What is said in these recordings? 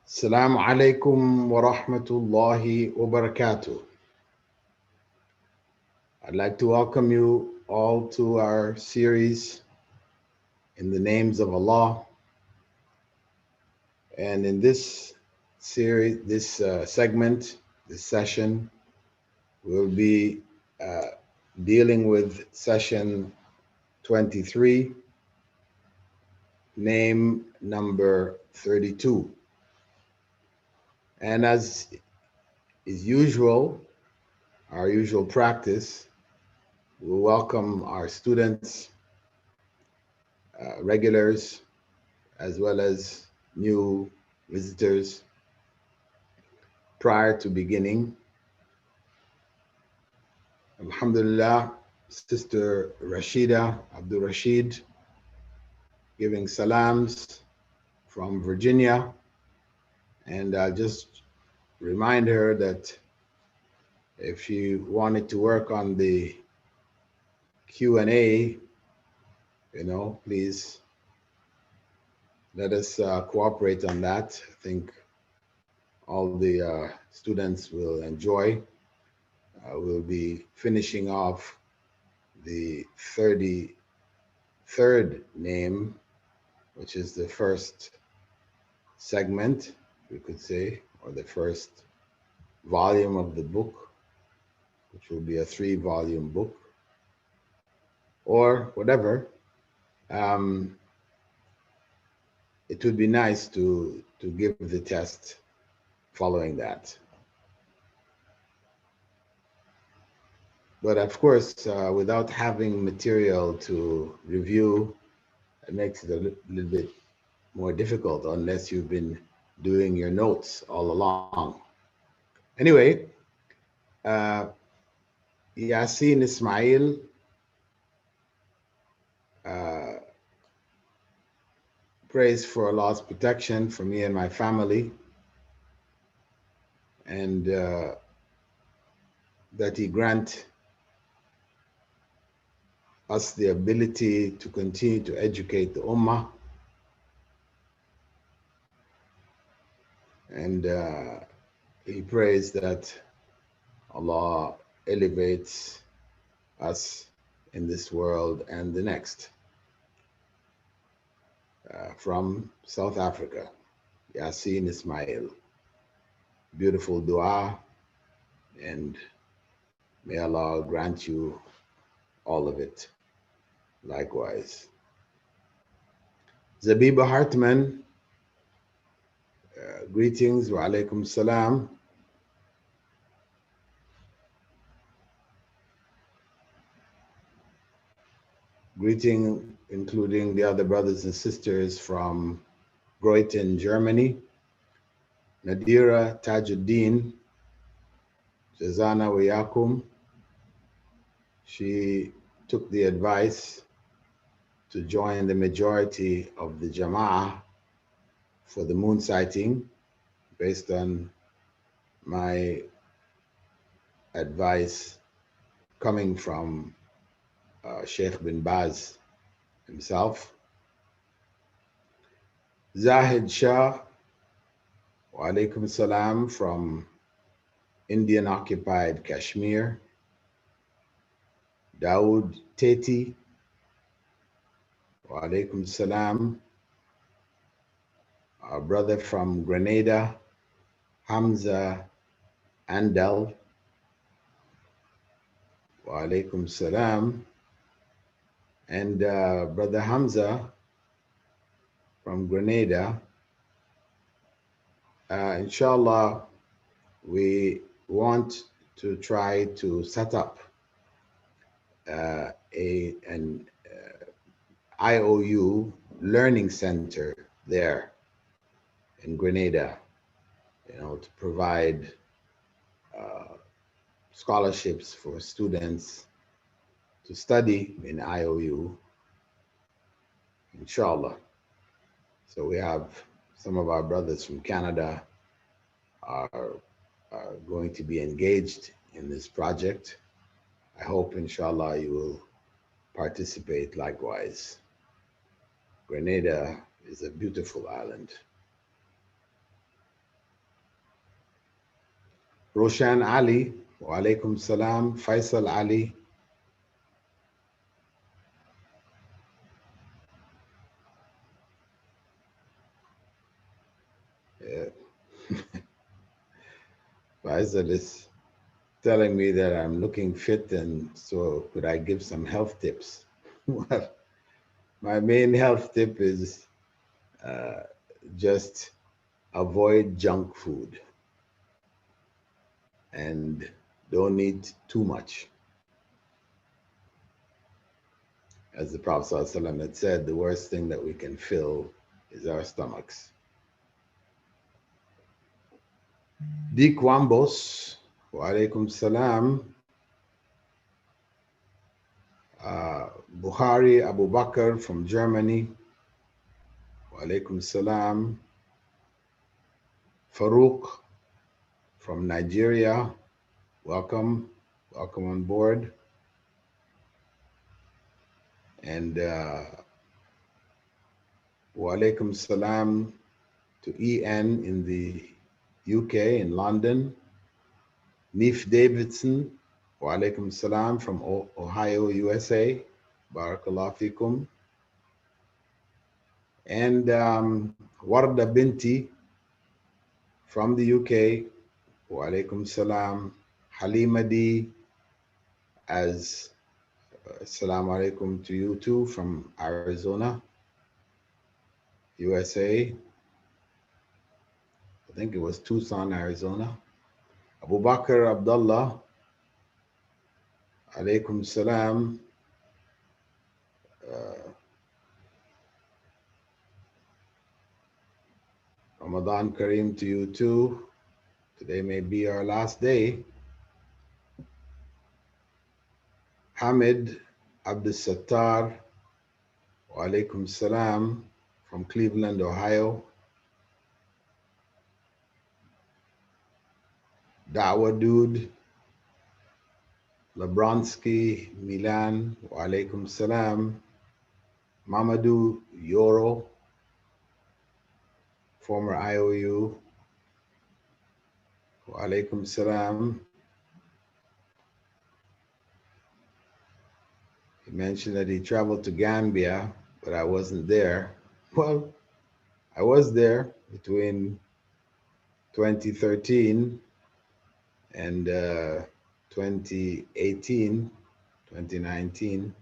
Assalamu alaikum wa rahmatullahi wa barakatuh. I'd like to welcome you all to our series in the names of Allah. And in this series, this segment, this session, we'll be dealing with session 23, name number 32. And as is usual, our usual practice, we welcome our students, regulars, as well as new visitors. Prior to beginning, Alhamdulillah, Sister Rashida Abdul Rashid giving salams from Virginia. And I'll just remind her that if she wanted to work on the Q&A, please let us cooperate on that. I think all the students will enjoy. We'll be finishing off the 33rd name, which is the first segment, we could say, or the first volume of the book, which will be a 3-volume book, or whatever. It would be nice to give the test following that. But of course, without having material to review, it makes it a little bit more difficult unless you've been doing your notes all along. Anyway, Yasin Ismail prays for Allah's protection for me and my family, and that He grant us the ability to continue to educate the Ummah, and he prays that Allah elevates us in this world and the next. From South Africa, Yasin Ismail. Beautiful dua, and may Allah grant you all of it. Likewise. Zabiba Hartman, greetings, wa alaikum salam. Greeting, including the other brothers and sisters from Groningen, Germany. Nadira Tajuddin, Jazana wa yakum. She took the advice to join the majority of the Jama'ah for the moon sighting, based on my advice coming from Sheikh bin Baz himself. Zahid Shah, wa alaikum salam, from Indian occupied Kashmir. Dawood Teti, wa alaikum salam. Our brother from Grenada, Hamza Andal, wa alaikum salam. And Brother Hamza from Grenada, inshallah, we want to try to set up an IOU learning center there in Grenada, to provide scholarships for students to study in IOU, inshallah. So we have some of our brothers from Canada are going to be engaged in this project. I hope, inshallah, you will participate likewise. Grenada is a beautiful island. Roshan Ali, wa alaikum salam. Faisal Ali, Faisal is telling me that I'm looking fit, and so could I give some health tips? Well, my main health tip is uh, just avoid junk food and don't eat too much. As the Prophet ﷺ had said, the worst thing that we can fill is our stomachs. Di Kwambos, wa alaikum salam. Buhari Abu Bakr from Germany, wa alaikum salam. Farouk from Nigeria, welcome, welcome on board. And wa alaikum salam to EN in the UK, in London. Neef Davidson, wa alaikum salam from Ohio, USA. Barakallah fikum. And Warda Binti from the UK, wa alaikum salam. Halima D, as assalamu alaikum to you too, from Arizona, USA. I think it was Tucson, Arizona. Abu Bakr Abdullah, alaikum salam. Ramadan Kareem to you too. Today may be our last day. Hamid Abdus Sattar, wa alaikum salam, from Cleveland, Ohio. Da'wa Dude, Lebronsky, Milan, wa alaikum salam. Mamadou Yoro, former IOU, wa alaikum salam. He mentioned that he traveled to Gambia, but I wasn't there. Well, I was there between 2013 and 2018, 2019.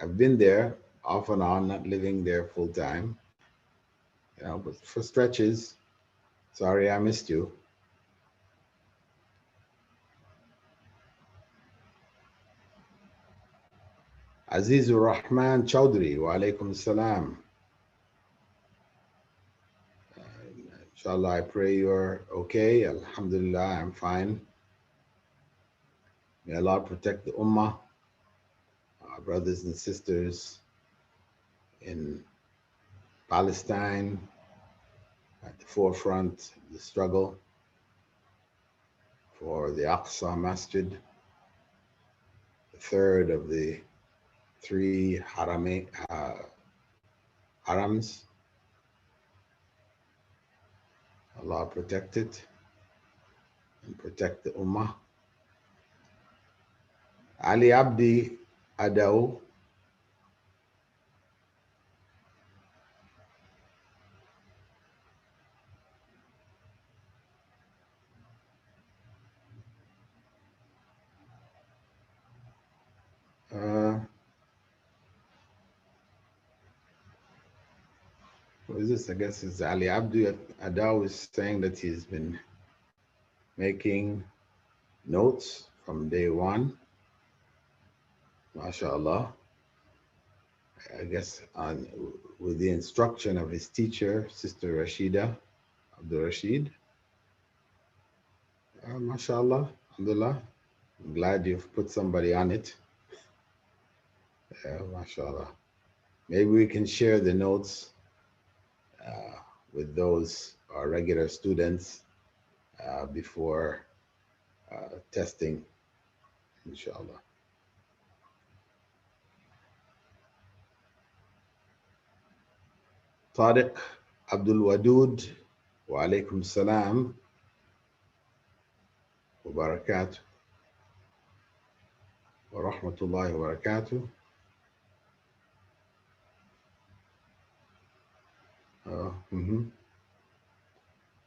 I've been there off and on, not living there full time, but for stretches. Sorry, I missed you. Azizur Rahman Chowdhury, wa alaikum salam. Inshallah, I pray you're okay. Alhamdulillah, I'm fine. May Allah protect the Ummah, our brothers and sisters in Palestine, at the forefront of the struggle for the Aqsa Masjid, the third of the three harams. Allah protect it and protect the Ummah. Ali Abdi Adao, what is this? I guess it's Ali Abdi Adao is saying that he's been making notes from day one. MashaAllah. I guess with the instruction of his teacher, Sister Rashida Abdul Rashid. MashaAllah, alhamdulillah. I'm glad you've put somebody on it. MashaAllah. Maybe we can share the notes with those our regular students before testing, inshallah. Tariq Abdul Wadud, wa alaikum salam. وبركاته ورحمة الله وبركاته.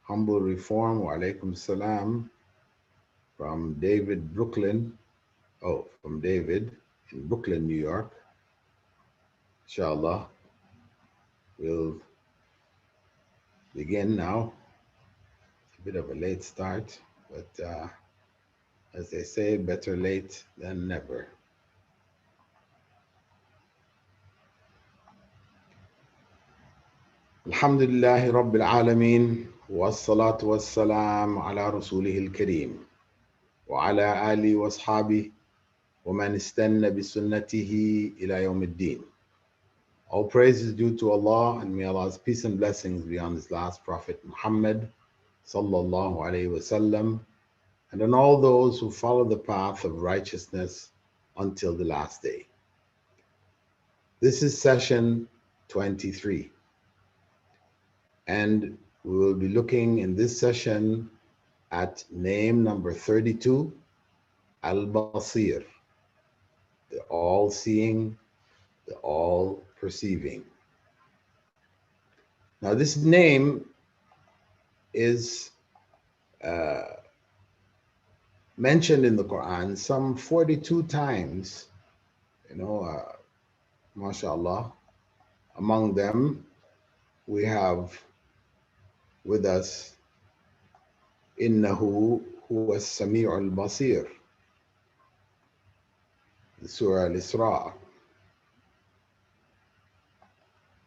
Humble Reform, wa alaikum salam, from David Brooklyn. Oh, from David in Brooklyn, New York. Inshallah, we'll begin now. It's a bit of a late start, but as they say, better late than never. Alhamdulillahi Rabbil Alameen, wassalatu wassalam ala rasulihil kareem, wa ala alihi wa ashabihi, wa man istanna bi sunnatihi ila yawmiddin. All praise is due to Allah, and may Allah's peace and blessings be on His last Prophet Muhammad sallallahu alayhi wasallam, and on all those who follow the path of righteousness until the last day. This is session 23, and we will be looking in this session at name number 32, Al-Basir, the all-seeing, the all-perceiving. Now this name is mentioned in the Quran some 42 times, mashallah. Among them, we have with us, Innahu huwa as-sami'ul basir, the Surah Al-Isra.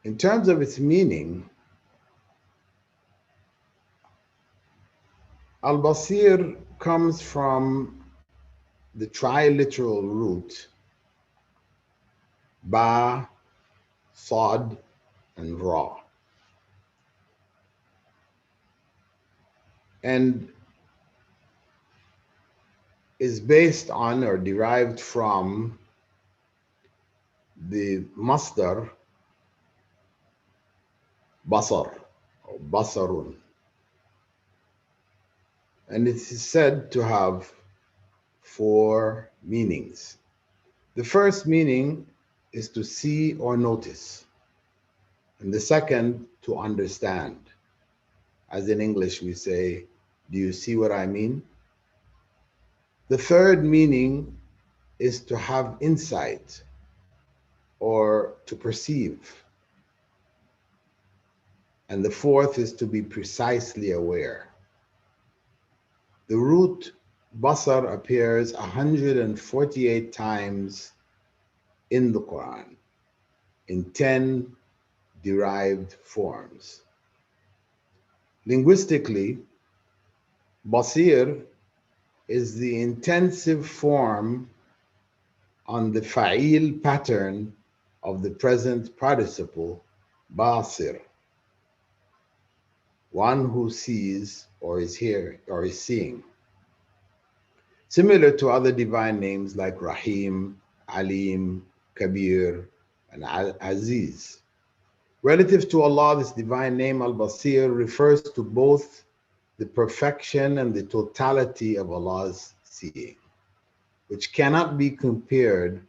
In terms of its meaning, Al-Basir comes from the triliteral root Ba, Sad, and Ra. And is based on or derived from the masdar Basar, or Basarun. And it is said to have 4 meanings. The first meaning is to see or notice, and the second, to understand. As in English we say, do you see what I mean? The third meaning is to have insight or to perceive. And the fourth is to be precisely aware. The root Basar appears 148 times in the Quran, in 10 derived forms. Linguistically, Basir is the intensive form on the fa'il pattern of the present participle Basir, one who sees or is hearing or is seeing. Similar to other divine names like Rahim, Alim, Kabir, and Aziz. Relative to Allah, this divine name Al-Basir refers to both the perfection and the totality of Allah's seeing, which cannot be compared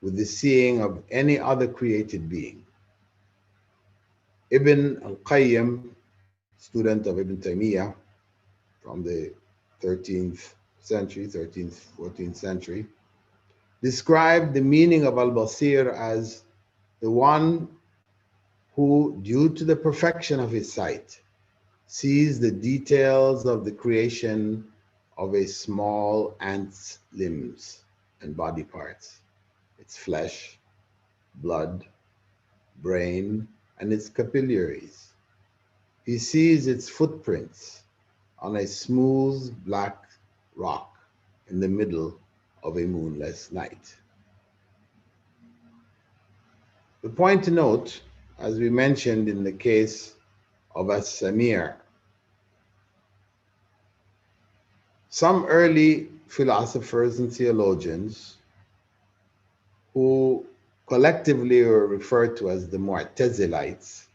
with the seeing of any other created being. Ibn al-Qayyim, student of Ibn Taymiyyah from the 13th, 14th century, described the meaning of Al-Basir as the one who, due to the perfection of his sight, sees the details of the creation of a small ant's limbs and body parts, its flesh, blood, brain, and its capillaries. He sees its footprints on a smooth black rock in the middle of a moonless night. The point to note, as we mentioned in the case of As-Samir, some early philosophers and theologians who collectively were referred to as the Mu'tazilites,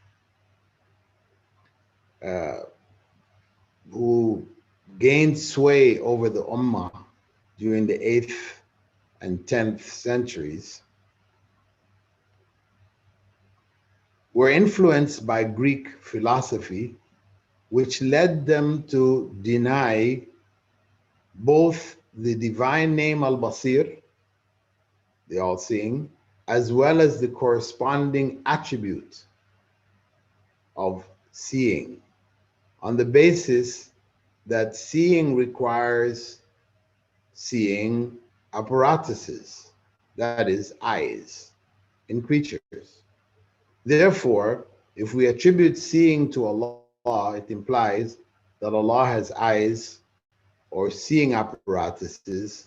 who gained sway over the Ummah during the 8th and 10th centuries were influenced by Greek philosophy, which led them to deny both the divine name Al-Basir, the all-seeing, as well as the corresponding attribute of seeing, on the basis that seeing requires seeing apparatuses, that is, eyes, in creatures. Therefore, if we attribute seeing to Allah, it implies that Allah has eyes or seeing apparatuses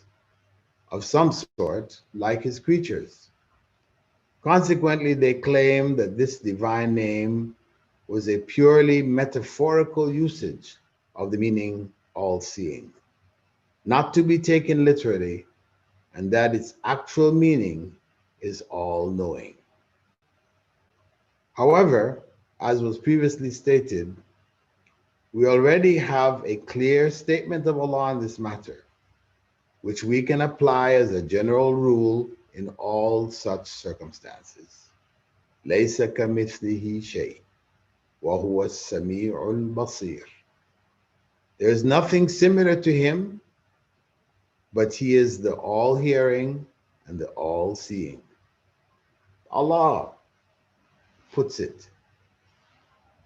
of some sort like his creatures. Consequently, they claim that this divine name was a purely metaphorical usage of the meaning all-seeing, not to be taken literally, and that its actual meaning is all-knowing. However, as was previously stated, we already have a clear statement of Allah on this matter, which we can apply as a general rule in all such circumstances. لَيْسَ كَمِثْلِهِ شَيْءٌ وَهُوَ السَّمِيعُ الْبَصِيرُ. There is nothing similar to him, but he is the all-hearing and the all-seeing. Allah puts it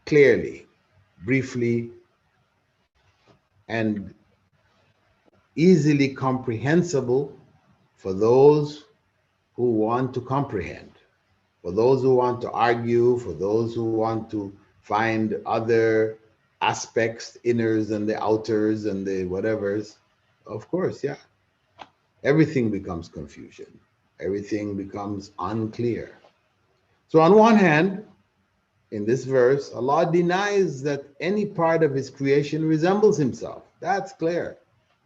clearly, briefly, and easily comprehensible for those who want to comprehend, for those who want to argue, for those who want to find other aspects, inners and the outers and the whatevers. Of course, yeah. Everything becomes confusion. Everything becomes unclear. So on one hand, in this verse, Allah denies that any part of his creation resembles himself. That's clear.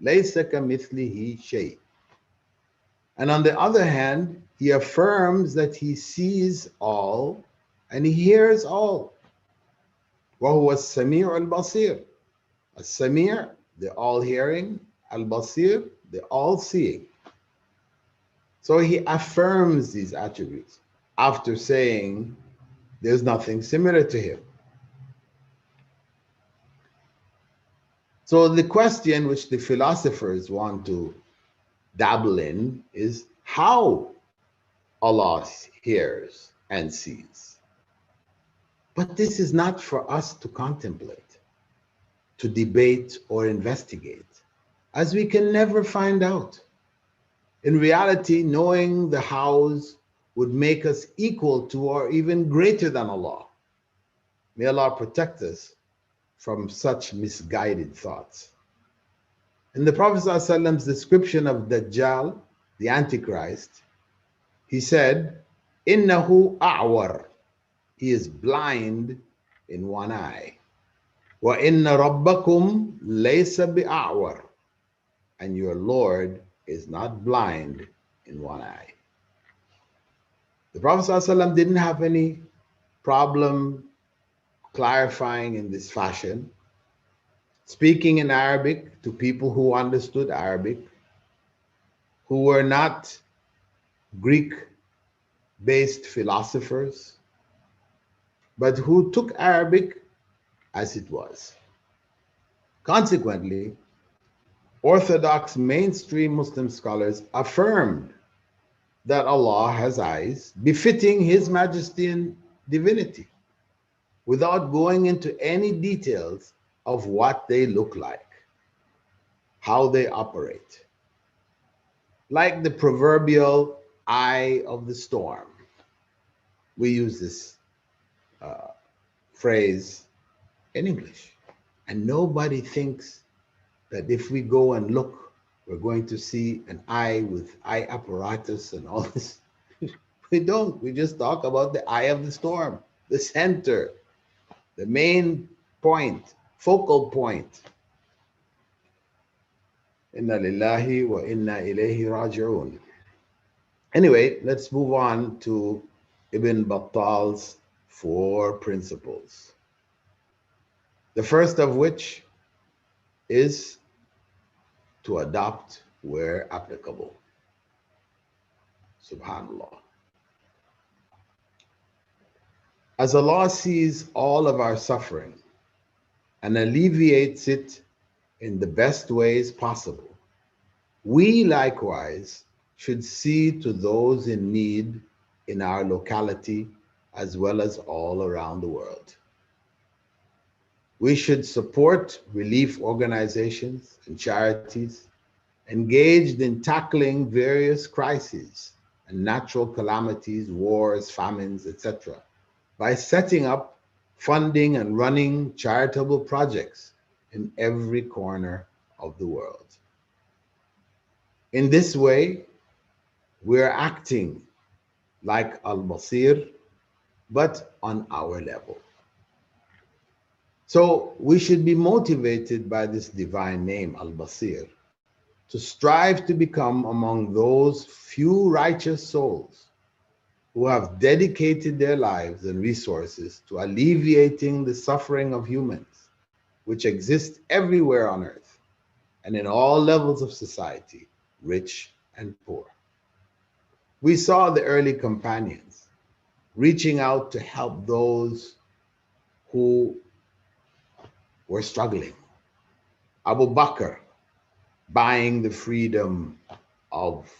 لَيْسَ كَمِثْلِهِ شَيْءٌ. And on the other hand, he affirms that he sees all and he hears all. وَهُوَ السَّمِيعُ الْبَصِيرُ. As-Sami', the all-hearing, Al-Basir, the all-seeing. So he affirms these attributes after saying there's nothing similar to him. So the question which the philosophers want to dabble in is how Allah hears and sees. But this is not for us to contemplate, to debate or investigate, as we can never find out. In reality, knowing the hows would make us equal to or even greater than Allah. May Allah protect us from such misguided thoughts. In the Prophet ﷺ's description of Dajjal, the Antichrist, he said, "Innahu a'war." He is blind in one eye. Wa inna rabbakum laysa bi'a'war. And your Lord is not blind in one eye. The Prophet ﷺ didn't have any problem clarifying in this fashion, speaking in Arabic to people who understood Arabic, who were not Greek-based philosophers, but who took Arabic as it was. Consequently, Orthodox mainstream Muslim scholars affirmed that Allah has eyes befitting His majesty and divinity, without going into any details of what they look like, how they operate. Like the proverbial eye of the storm. We use this phrase in English, and nobody thinks that if we go and look, we're going to see an eye with eye apparatus and all this. We don't. We just talk about the eye of the storm, the center, the main point, focal point. Inna lillahi wa inna ilayhi raji'un. Anyway, let's move on to Ibn Battal's 4 principles. The first of which is to adopt where applicable. Subhanallah. As Allah sees all of our suffering and alleviates it in the best ways possible, we likewise should see to those in need in our locality as well as all around the world. We should support relief organizations and charities engaged in tackling various crises and natural calamities, wars, famines, etc., by setting up, funding, and running charitable projects in every corner of the world. In this way, we're acting like Al-Basir, but on our level. So we should be motivated by this divine name, Al-Basir, to strive to become among those few righteous souls who have dedicated their lives and resources to alleviating the suffering of humans, which exist everywhere on earth and in all levels of society, rich and poor. We saw the early companions reaching out to help those who were struggling. Abu Bakr buying the freedom of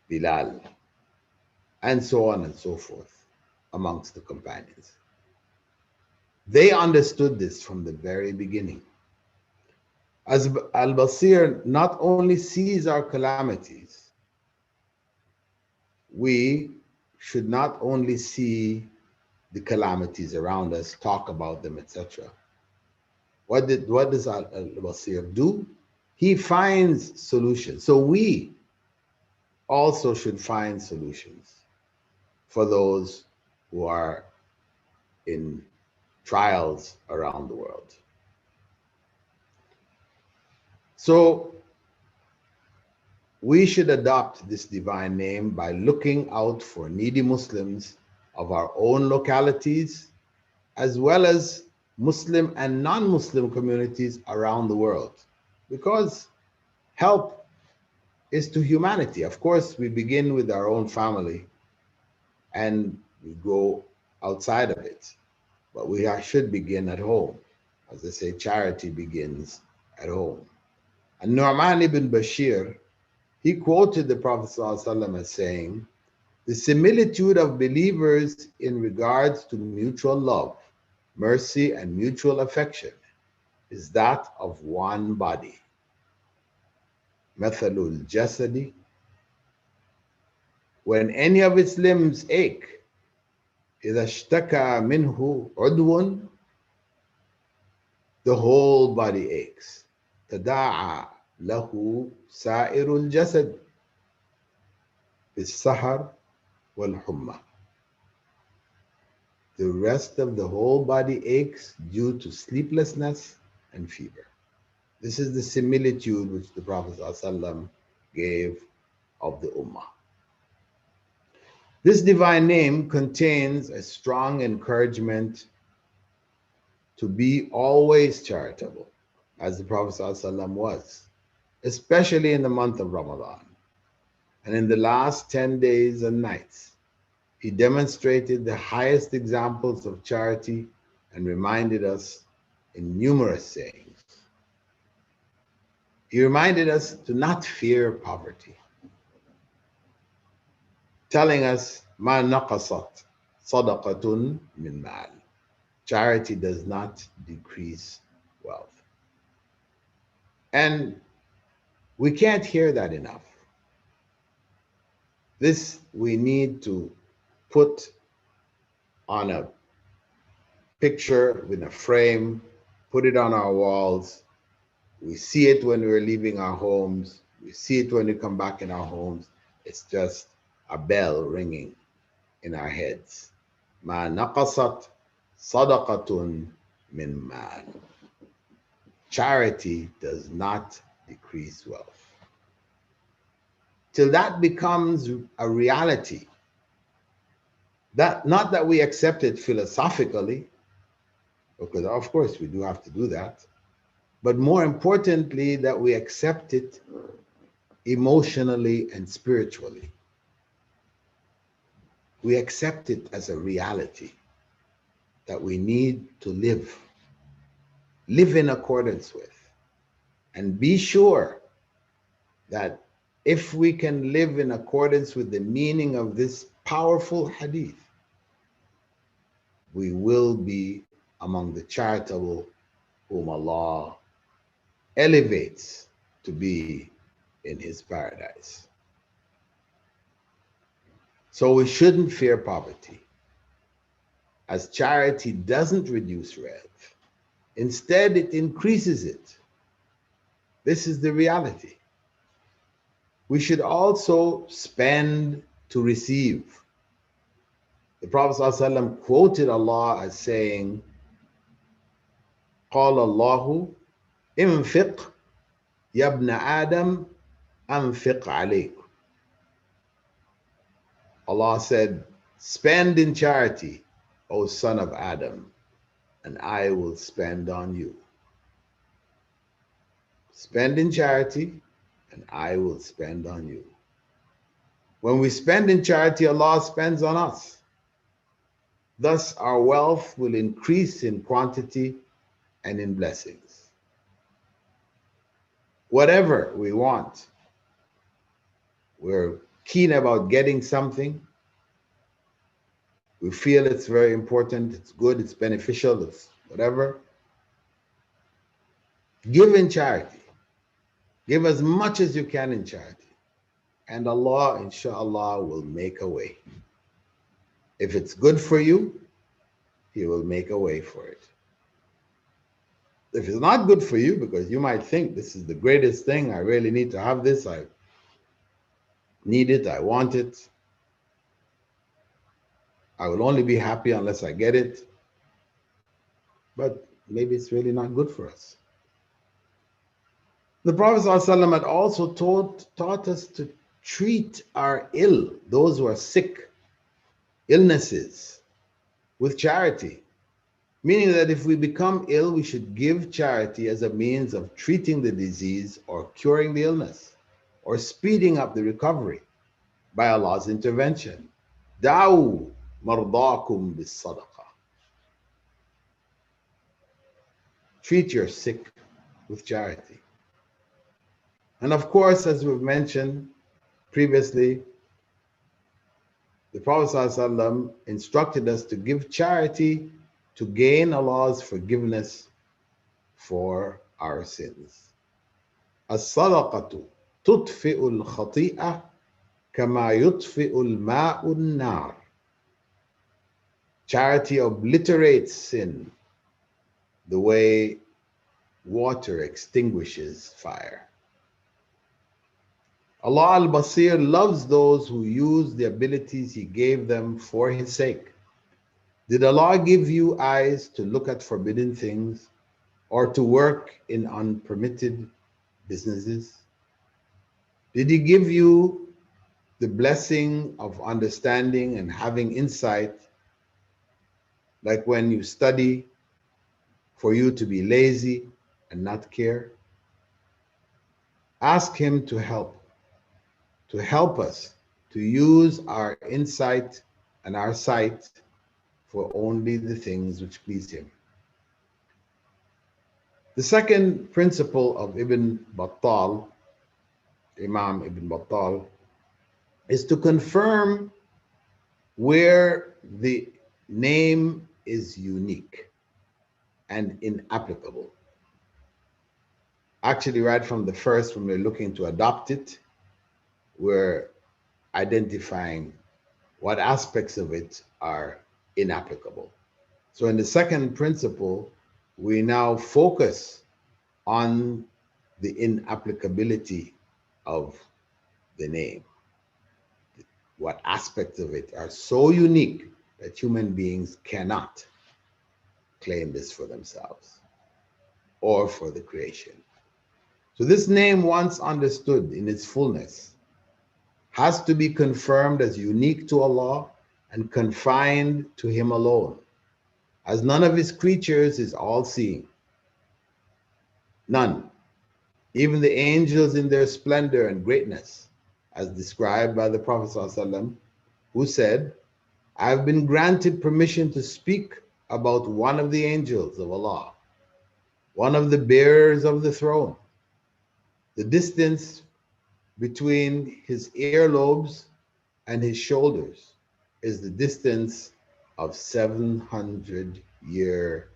Bilal, and so on and so forth amongst the companions. They understood this from the very beginning. As Al-Basir not only sees our calamities, we should not only see the calamities around us, talk about them, etc. What does Al-Basir do? He finds solutions. So we also should find solutions for those who are in trials around the world. So we should adopt this divine name by looking out for needy Muslims of our own localities, as well as Muslim and non-Muslim communities around the world, because help is to humanity. Of course, we begin with our own family and we go outside of it, but we should begin at home. As they say, charity begins at home. And Nu'man ibn Bashir, he quoted the Prophet ﷺ as saying, "The similitude of believers in regards to mutual love, mercy, and mutual affection is that of one body. Mathalul jasadi, when any of its limbs ache, إذا اشتكى منه عضو, the whole body aches. تداعى له سائر الجسد بالسهر والحمى. The rest of the whole body aches due to sleeplessness and fever." This is the similitude which the Prophet ﷺ gave of the Ummah. This divine name contains a strong encouragement to be always charitable, as the Prophet ﷺ was, especially in the month of Ramadan. And in the last 10 days and nights, he demonstrated the highest examples of charity and reminded us in numerous sayings. He reminded us to not fear poverty, telling us, "Ma naqasat sadaqatun min mal." Charity does not decrease wealth. And we can't hear that enough. This we need to put on a picture in a frame, put it on our walls. We see it when we're leaving our homes. We see it when we come back in our homes. It's just a bell ringing in our heads. Ma naqasat sadaqatun min mal. Charity does not decrease wealth. Till that becomes a reality. That not that we accept it philosophically, because of course we do have to do that, but more importantly, that we accept it emotionally and spiritually. We accept it as a reality that we need to live in accordance with, and be sure that if we can live in accordance with the meaning of this powerful hadith, we will be among the charitable whom Allah elevates to be in his paradise. So we shouldn't fear poverty, as charity doesn't reduce wealth. Instead, it increases it. This is the reality. We should also spend to receive. The Prophet ﷺ quoted Allah as saying, قال الله انفق يا ابن آدم أنفق عليك. Allah said, spend in charity, O son of Adam, and I will spend on you. Spend in charity, and I will spend on you. When we spend in charity, Allah spends on us. Thus, our wealth will increase in quantity and in blessings. Whatever we want, we're keen about getting something, we feel it's very important, it's good, it's beneficial, it's whatever, give in charity. Give as much as you can in charity. And Allah, inshallah, will make a way. If it's good for you, He will make a way for it. If it's not good for you, because you might think this is the greatest thing, I really need to have this, I need it, I want it, I will only be happy unless I get it, but maybe it's really not good for us. The Prophet ﷺ had also taught us to treat our ill, those who are sick, illnesses, with charity. Meaning that if we become ill, we should give charity as a means of treating the disease or curing the illness or speeding up the recovery by Allah's intervention. Da'u mardakum bis sadaqah. Treat your sick with charity. And of course, as we've mentioned previously, the Prophet ﷺ instructed us to give charity to gain Allah's forgiveness for our sins. As-sadaqatu tudfi'u al-khati'ah kama yudfi'u al-ma'u an-nar. Charity obliterates sin the way water extinguishes fire. Allah al-Basir loves those who use the abilities He gave them for His sake. Did Allah give you eyes to look at forbidden things or to work in unpermitted businesses? Did He give you the blessing of understanding and having insight, like when you study, for you to be lazy and not care? Ask Him to help us to use our insight and our sight for only the things which please Him. The second principle of Ibn Battal, Imam Ibn Battal, is to confirm where the name is unique and inapplicable. Actually, right from the first, when we're looking to adopt it, we're identifying what aspects of it are inapplicable. So in the second principle, we now focus on the inapplicability of the name. What aspects of it are so unique that human beings cannot claim this for themselves or for the creation. So this name, once understood in its fullness, has to be confirmed as unique to Allah and confined to Him alone, as none of His creatures is all-seeing. None. Even the angels in their splendor and greatness, as described by the Prophet ﷺ, who said, I've been granted permission to speak about one of the angels of Allah, one of the bearers of the throne. The distance between his earlobes and his shoulders is the distance of 700-year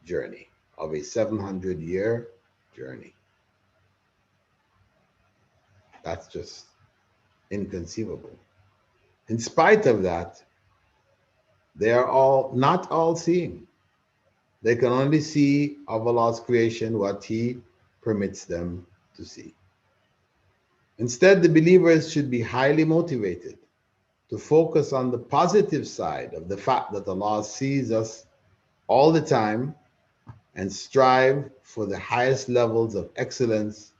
journey, of a 700-year journey. That's just inconceivable. In spite of that, they are all not all seeing. They can only see of Allah's creation what He permits them to see. Instead, the believers should be highly motivated to focus on the positive side of the fact that Allah sees us all the time and strive for the highest levels of excellence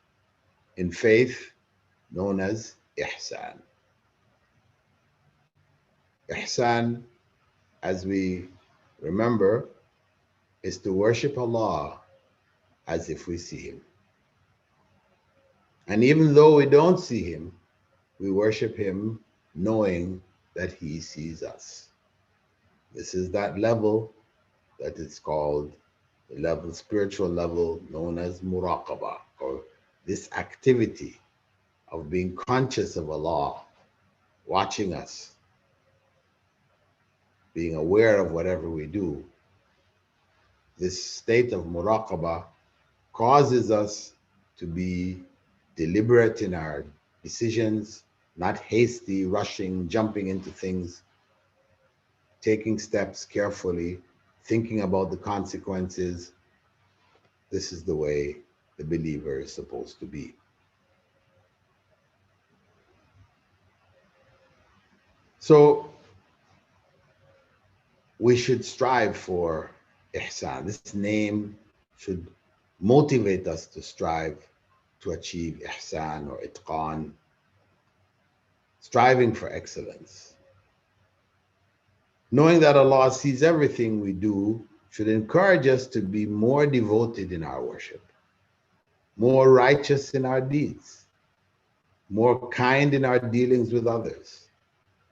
in faith, known as ihsan. Ihsan, as we remember, is to worship Allah as if we see Him. And even though we don't see Him, we worship Him knowing that He sees us. This is that level that is called the level, spiritual level known as muraqabah, or this activity of being conscious of Allah, watching us, being aware of whatever we do. This state of muraqabah causes us to be deliberate in our decisions, not hasty, rushing, jumping into things, taking steps carefully, thinking about the consequences. This is the way the believer is supposed to be. So we should strive for ihsan. This name should motivate us to strive to achieve ihsan or itqan, striving for excellence. Knowing that Allah sees everything we do should encourage us to be more devoted in our worship, more righteous in our deeds, more kind in our dealings with others.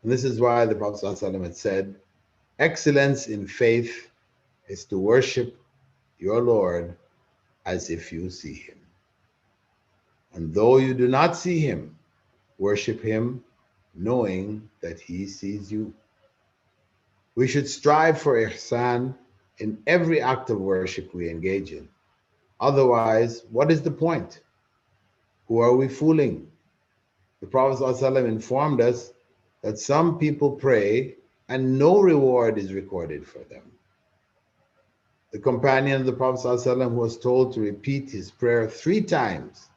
And this is why the Prophet ﷺ had said, excellence in faith is to worship your Lord as if you see Him. And though you do not see Him, worship Him knowing that He sees you. We should strive for ihsan in every act of worship we engage in. Otherwise, what is the point? Who are we fooling? The Prophet ﷺ informed us that some people pray and no reward is recorded for them. The companion of the Prophet ﷺ was told to repeat his prayer 3 times,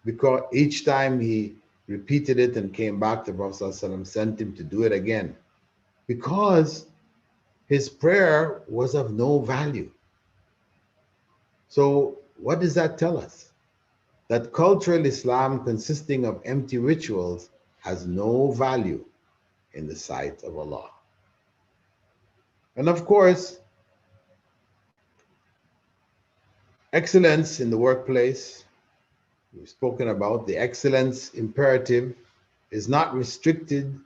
because each time he repeated it and came back, the Prophet ﷺ sent him to do it again, because his prayer was of no value. So what does that tell us? That cultural Islam consisting of empty rituals has no value in the sight of Allah. And of course, excellence in the workplace, we've spoken about, the excellence imperative is not restricted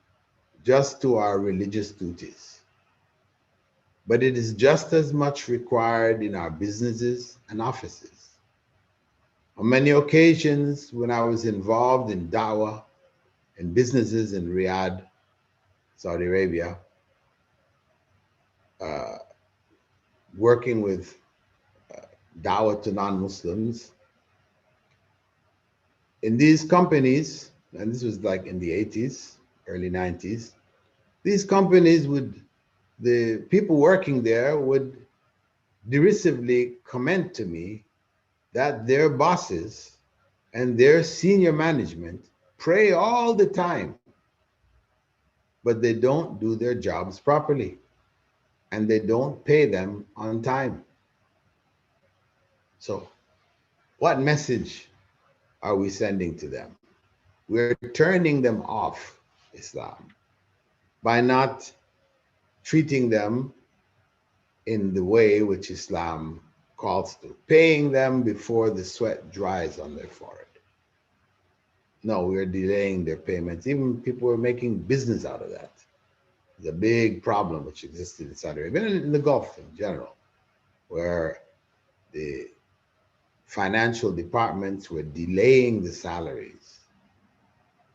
just to our religious duties, but it is just as much required in our businesses and offices. On many occasions, when I was involved in da'wah and businesses in Riyadh, Saudi Arabia, working with da'wah to non-Muslims, in these companies, and this was like in the 80s, early 90s, these companies would, the people working there would derisively comment to me that their bosses and their senior management pray all the time, but they don't do their jobs properly and they don't pay them on time. So what message are we sending to them? We're turning them off Islam by not treating them in the way which Islam calls to, paying them before the sweat dries on their forehead. No, we're delaying their payments. Even people are making business out of that. It's a big problem which existed in Saudi Arabia, and in the Gulf in general, where the financial departments were delaying the salaries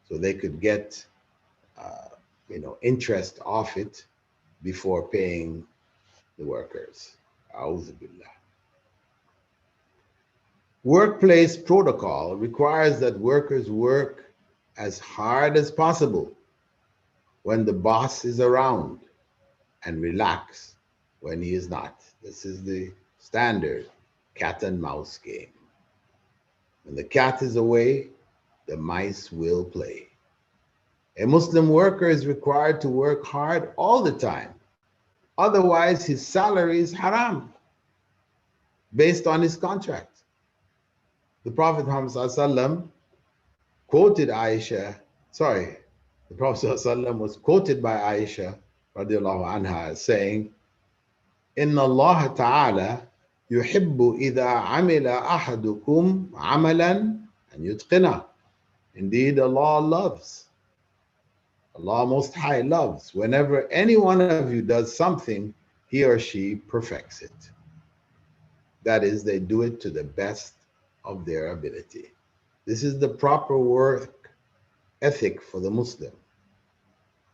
so they could get interest off it before paying the workers. A'udhu billah. Workplace protocol requires that workers work as hard as possible when the boss is around and relax when he is not. This is the standard cat and mouse game. When the cat is away, the mice will play. A Muslim worker is required to work hard all the time. Otherwise, his salary is haram based on his contract. The Prophet Muhammad ﷺ quoted Aisha, the Prophet ﷺ was quoted by Aisha radiallahu anha as saying, Inna Allah ta'ala yuhibbu idha amila ahadukum amalan and yutqina. Indeed, Allah Most High loves whenever any one of you does something, he or she perfects it. That is, they do it to the best of their ability. This is the proper work ethic for the Muslim,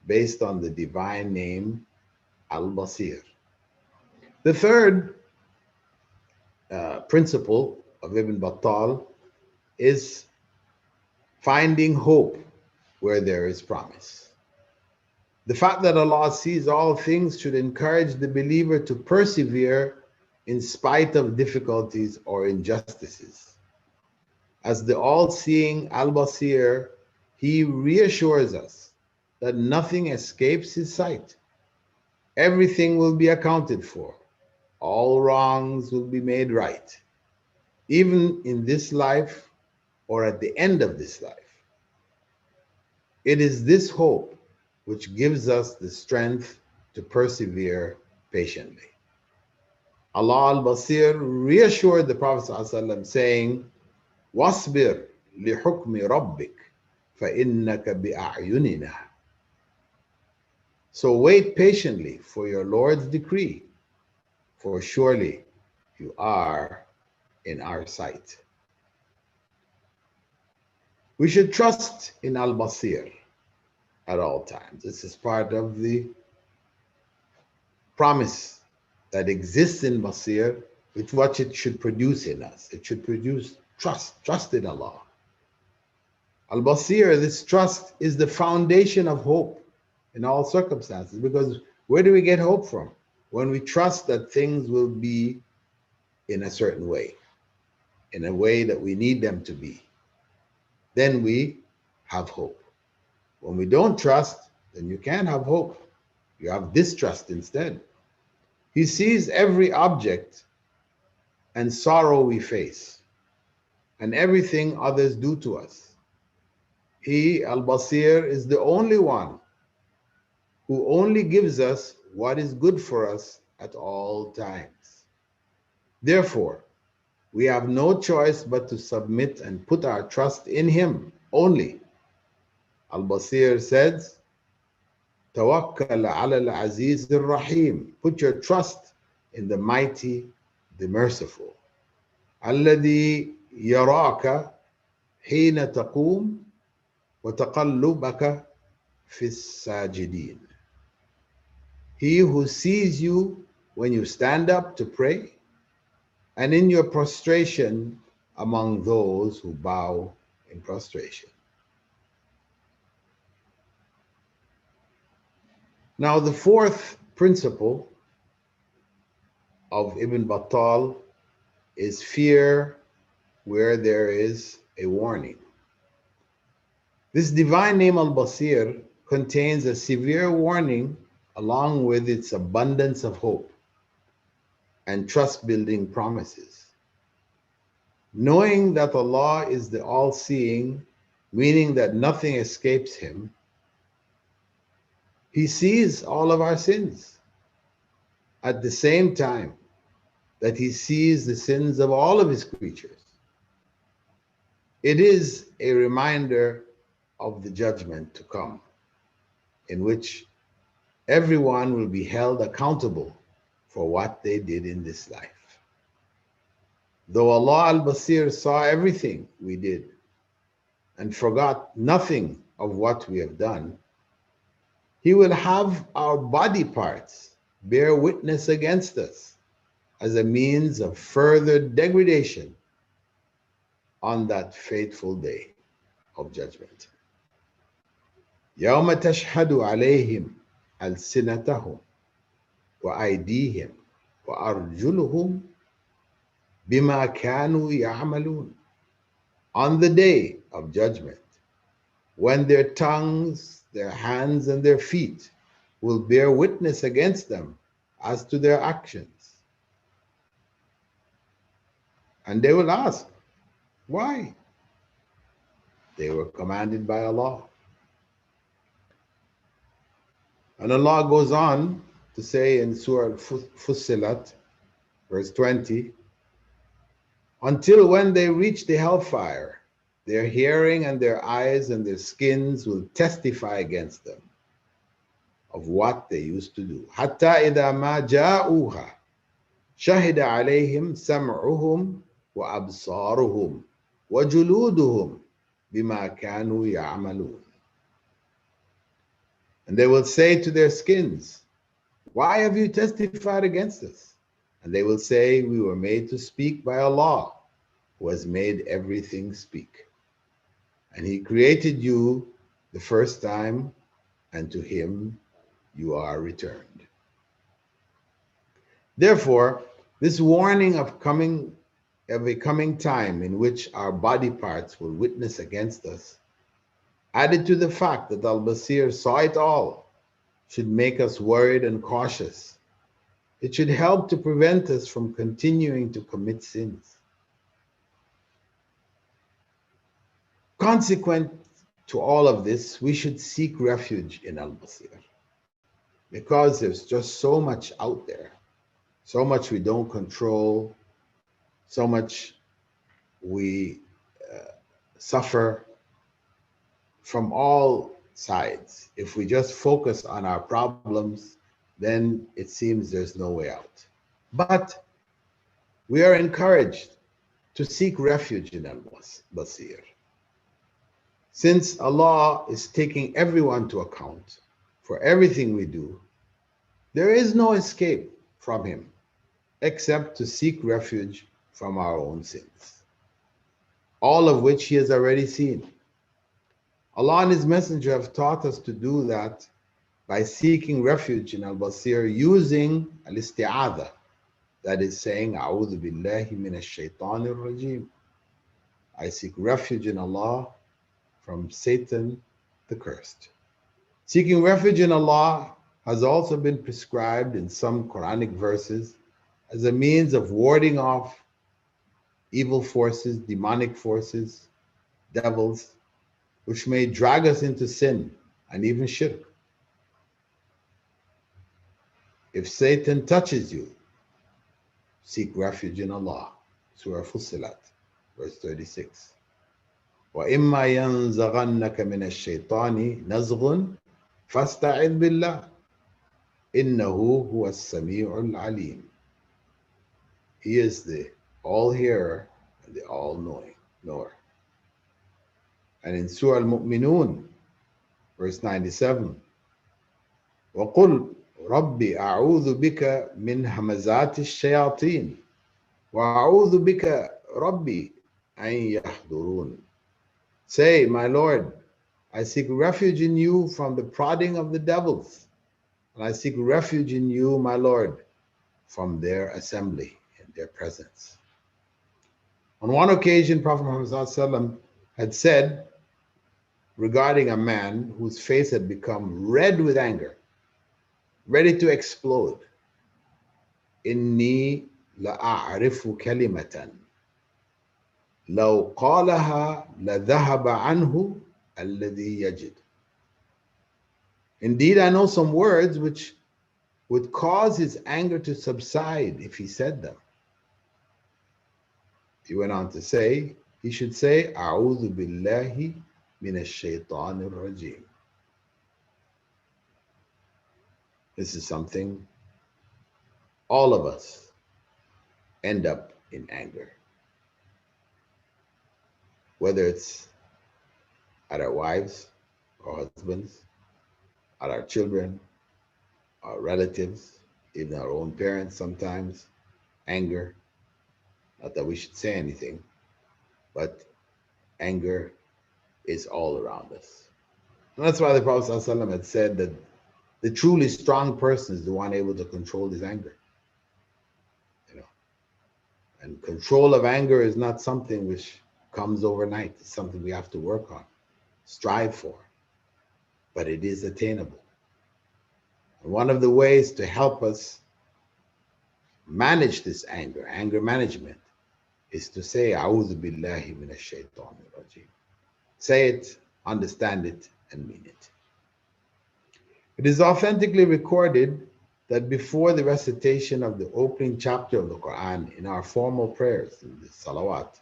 based on the divine name Al-Basir. The third principle of Ibn Battal is finding hope where there is promise. The fact that Allah sees all things should encourage the believer to persevere in spite of difficulties or injustices. As the all-seeing Al-Basir, he reassures us that nothing escapes his sight. Everything will be accounted for. All wrongs will be made right, even in this life or at the end of this life. It is this hope which gives us the strength to persevere patiently. Allah al-Basir reassured the Prophet ﷺ saying, وَاصْبِرْ لِحُكْمِ رَبِّكَ فَإِنَّكَ بِأَعْيُنِنَا. So wait patiently for your Lord's decree, for surely you are in our sight. We should trust in Al-Basir at all times. This is part of the promise that exists in Basir, with what it should produce in us. It should produce trust in Allah. Al-Basir, this trust, is the foundation of hope in all circumstances, because where do we get hope from? When we trust that things will be in a certain way, in a way that we need them to be, then we have hope. When we don't trust, then you can't have hope. You have distrust instead. He sees every object and sorrow we face, and everything others do to us. He, Al-Basir, is the only one who only gives us what is good for us at all times. Therefore, we have no choice but to submit and put our trust in Him only. Al-Basir says, Tawakkal ala al-Aziz al-Rahim. Put your trust in the mighty, the merciful. Alladhi yaraka hina taqum wa taqallubaka fi sajidin. He who sees you when you stand up to pray and in your prostration among those who bow in prostration. Now, the fourth principle of Ibn Battal is fear where there is a warning. This divine name Al-Basir contains a severe warning along with its abundance of hope and trust-building promises. Knowing that Allah is the all-seeing, meaning that nothing escapes Him, He sees all of our sins. At the same time, that he sees the sins of all of his creatures. It is a reminder of the judgment to come, in which everyone will be held accountable for what they did in this life. Though Allah al-Basir saw everything we did and forgot nothing of what we have done, He will have our body parts bear witness against us as a means of further degradation on that fateful day of judgment. يوم تشهد عليهم ألسنتهم وأيديهم وأرجلهم بما كانوا يعملون. On the day of judgment, when their tongues, their hands, and their feet will bear witness against them as to their actions. And they will ask, why? They were commanded by Allah. And Allah goes on to say in Surah Fussilat, verse 20, until when they reach the hellfire, their hearing and their eyes and their skins will testify against them of what they used to do. حتى إذا ما جاءوها شهد عليهم سمعهم وأبصارهم وجلودهم بما كانوا يعملون. And they will say to their skins, why have you testified against us? And they will say, we were made to speak by Allah, who has made everything speak. And He created you the first time, and to Him you are returned. Therefore, this warning of a coming time in which our body parts will witness against us, added to the fact that Al-Basir saw it all, should make us worried and cautious. It should help to prevent us from continuing to commit sins. Consequent to all of this, we should seek refuge in Al-Basir, because there's just so much out there, so much we don't control, so much we suffer from all sides. If we just focus on our problems, then it seems there's no way out. But we are encouraged to seek refuge in Al-Basir. Since Allah is taking everyone to account for everything we do, there is no escape from Him except to seek refuge from our own sins, all of which He has already seen. Allah and His Messenger have taught us to do that by seeking refuge in Al-Basir using al-isti'adha, that is saying, A'udhu billahi minash shaitanir rajim. I seek refuge in Allah from Satan the cursed. Seeking refuge in Allah has also been prescribed in some Quranic verses as a means of warding off evil forces, demonic forces, devils, which may drag us into sin and even shirk. If Satan touches you, seek refuge in Allah. Surah Fussilat, verse 36. وَإِمَّا يَنزَغَنَّكَ مِنَ الشَّيْطَانِ نَزْغٌ فَاسْتَعِذْ بِاللَّهِ إِنَّهُ هُوَ السَّمِيعُ الْعَلِيمُ. He is the all-hearer and the all-knowing knower. And in Surah Al-Mu'minun, verse 97, وَقُلْ رَبِّ أَعُوذُ بِكَ مِنْ هَمَزَاتِ الشَّيَاطِينِ وَأَعُوذُ بِكَ رَبِّ أَنْ يَحْضُرُونَ. Say, my Lord, I seek refuge in you from the prodding of the devils, and I seek refuge in you, my Lord, from their assembly and their presence. On one occasion, Prophet Muhammad ﷺ had said regarding a man whose face had become red with anger, ready to explode, إِنِّي لَأَعْرِفُ كَلِمَةً لو قالها لذهب عنه الذي يجد. Indeed, I know some words which would cause his anger to subside if he said them. He went on to say, he should say, A'udhu billahi minash shaitanir rajim. This is something all of us end up in anger. Whether it's at our wives or husbands, at our children, our relatives, even our own parents sometimes, anger. Not that we should say anything, but anger is all around us. And that's why the Prophet ﷺ had said that the truly strong person is the one able to control his anger. You know, and control of anger is not something which comes overnight. It's something we have to work on, strive for, but it is attainable. And one of the ways to help us manage this anger management, is to say, A'udhu billahi minash shaitanir rajim. Say it, understand it, and mean it. It is authentically recorded that before the recitation of the opening chapter of the Quran in our formal prayers, in the salawat,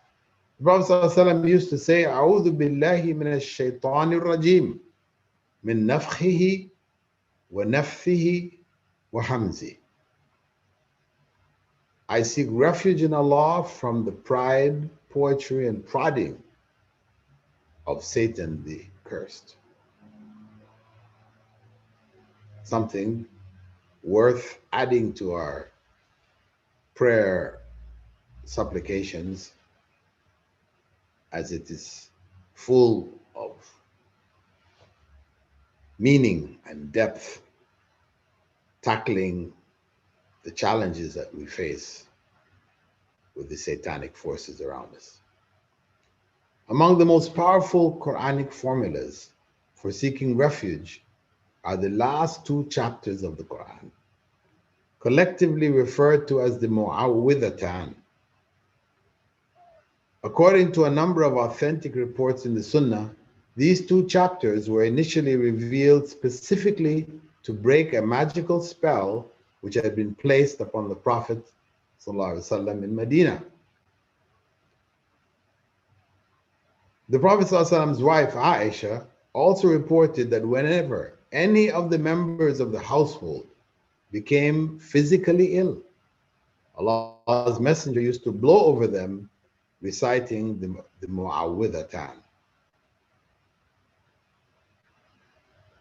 the Prophet ﷺ used to say, A'udhu billahi minash shaitanir rajim, min nafkhihi wa nafthihi wa hamzi. I seek refuge in Allah from the pride, poetry, and prodding of Satan the cursed. Something worth adding to our prayer supplications, as it is full of meaning and depth, tackling the challenges that we face with the satanic forces around us. Among the most powerful Quranic formulas for seeking refuge are the last two chapters of the Quran, collectively referred to as the Mu'awwidhatan. According to a number of authentic reports in the Sunnah, these two chapters were initially revealed specifically to break a magical spell which had been placed upon the Prophet ﷺ in Medina. The Prophet ﷺ's wife, Aisha, also reported that whenever any of the members of the household became physically ill, Allah's Messenger used to blow over them, reciting the Mu'awwidhatan,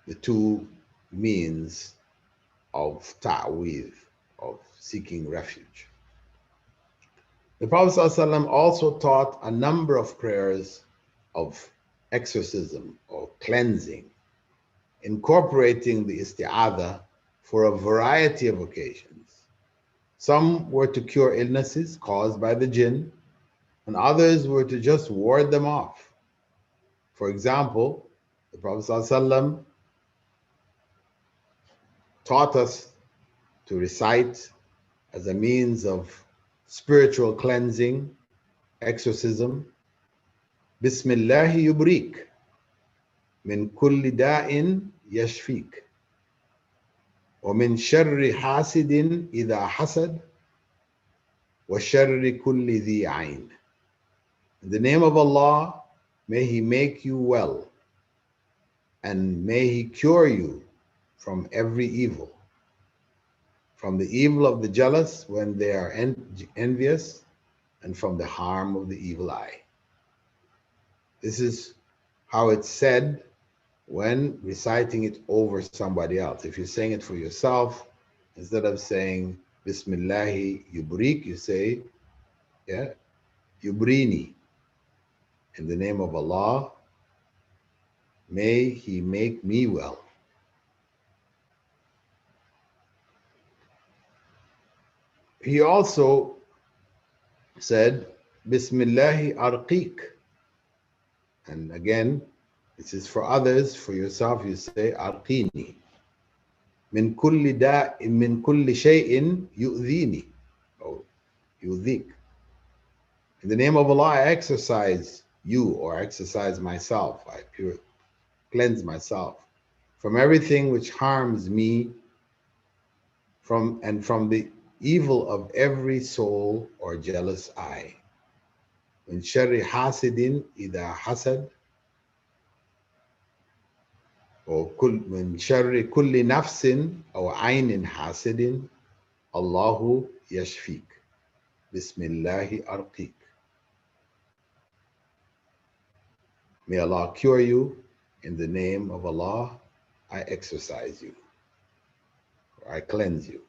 the two means of ta'weez, of seeking refuge. The Prophet ﷺ also taught a number of prayers of exorcism or cleansing, incorporating the isti'adha for a variety of occasions. Some were to cure illnesses caused by the jinn, and others were to just ward them off. For example, the Prophet ﷺ taught us to recite as a means of spiritual cleansing, exorcism, Bismillahi yubrik, min kulli da'in yashfik, wa min sharri hasidin idha hasad, wa sharri kulli dhi ayn. In the name of Allah, may He make you well, and may He cure you from every evil, from the evil of the jealous when they are envious, and from the harm of the evil eye. This is how it's said when reciting it over somebody else. If you're saying it for yourself, instead of saying Bismillahi yubrik, you say, yeah, yubrini. In the name of Allah, may He make me well. He also said, Bismillahi arqiq. And again, this is for others. For yourself, you say, arqini. Min kulli shay'in yu'dhini. Oh, yu'dhik. In the name of Allah, I exercise you, or exercise myself. I cleanse myself from everything which harms me, from the evil of every soul or jealous eye. من شر حاسد إذا حسد من شر كل نفس أو عين حاسد الله يشفيك بسم الله أرقيك. May Allah cure you. In the name of Allah, I exorcise you. Or I cleanse you.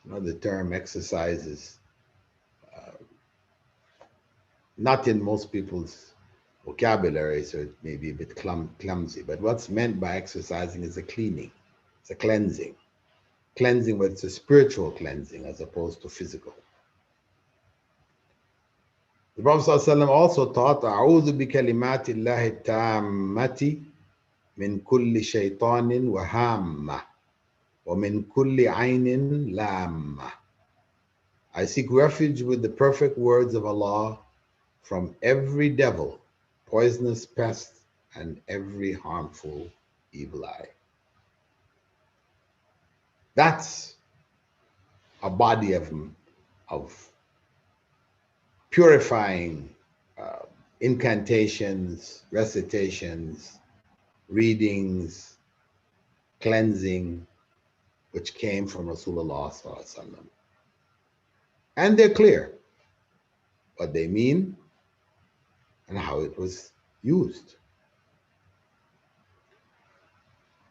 You know, the term exercise is not in most people's vocabulary, so it may be a bit clumsy. But what's meant by exercising is a cleaning. It's a cleansing. Cleansing, but it's a spiritual cleansing as opposed to physical. The Prophet ﷺ also taught, أعوذ بكلمات الله التامة من كل شيطان وهامة ومن كل عين لامة. I seek refuge with the perfect words of Allah from every devil, poisonous pest, and every harmful evil eye. That's a body of purifying incantations, recitations, readings, cleansing, which came from Rasulullah sallallahu alaihi wasallam. And they're clear what they mean and how it was used.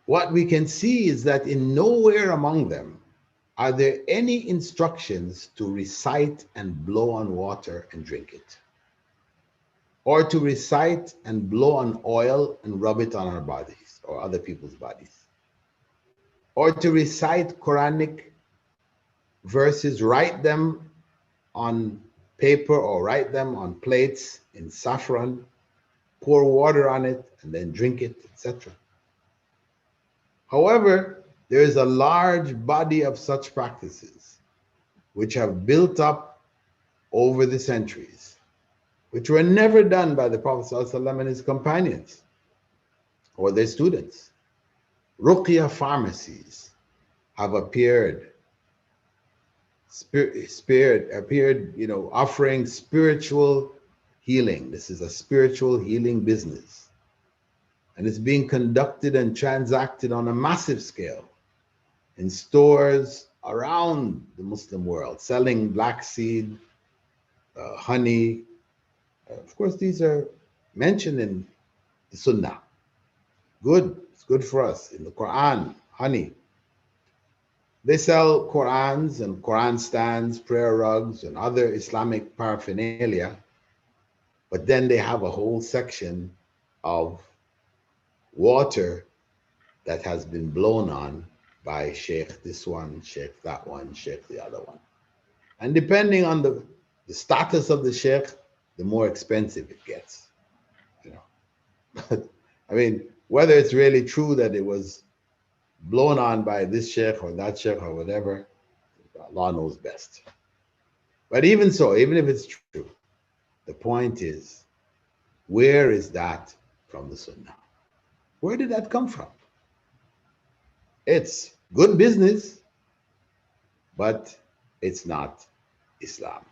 What we can see is that in nowhere among them are there any instructions to recite and blow on water and drink it, or to recite and blow on oil and rub it on our bodies or other people's bodies, or to recite Quranic verses, write them on paper or write them on plates in saffron, pour water on it, and then drink it, etc. However, there is a large body of such practices which have built up over the centuries, which were never done by the Prophet ﷺ and his companions or their students. Ruqya pharmacies have appeared, offering spiritual healing. This is a spiritual healing business. And it's being conducted and transacted on a massive scale in stores around the Muslim world, selling black seed, honey. Of course, these are mentioned in the Sunnah. Good, it's good for us. In the Quran, honey. They sell Qurans and Quran stands, prayer rugs, and other Islamic paraphernalia, but then they have a whole section of water that has been blown on by Sheikh this one, Sheikh that one, Sheikh the other one. And depending on the status of the Sheikh, the more expensive it gets. But I mean, whether it's really true that it was blown on by this Sheikh or that Sheikh or whatever, Allah knows best. But even so, even if it's true, the point is, where is that from the Sunnah? Where did that come from? It's good business, but it's not Islam.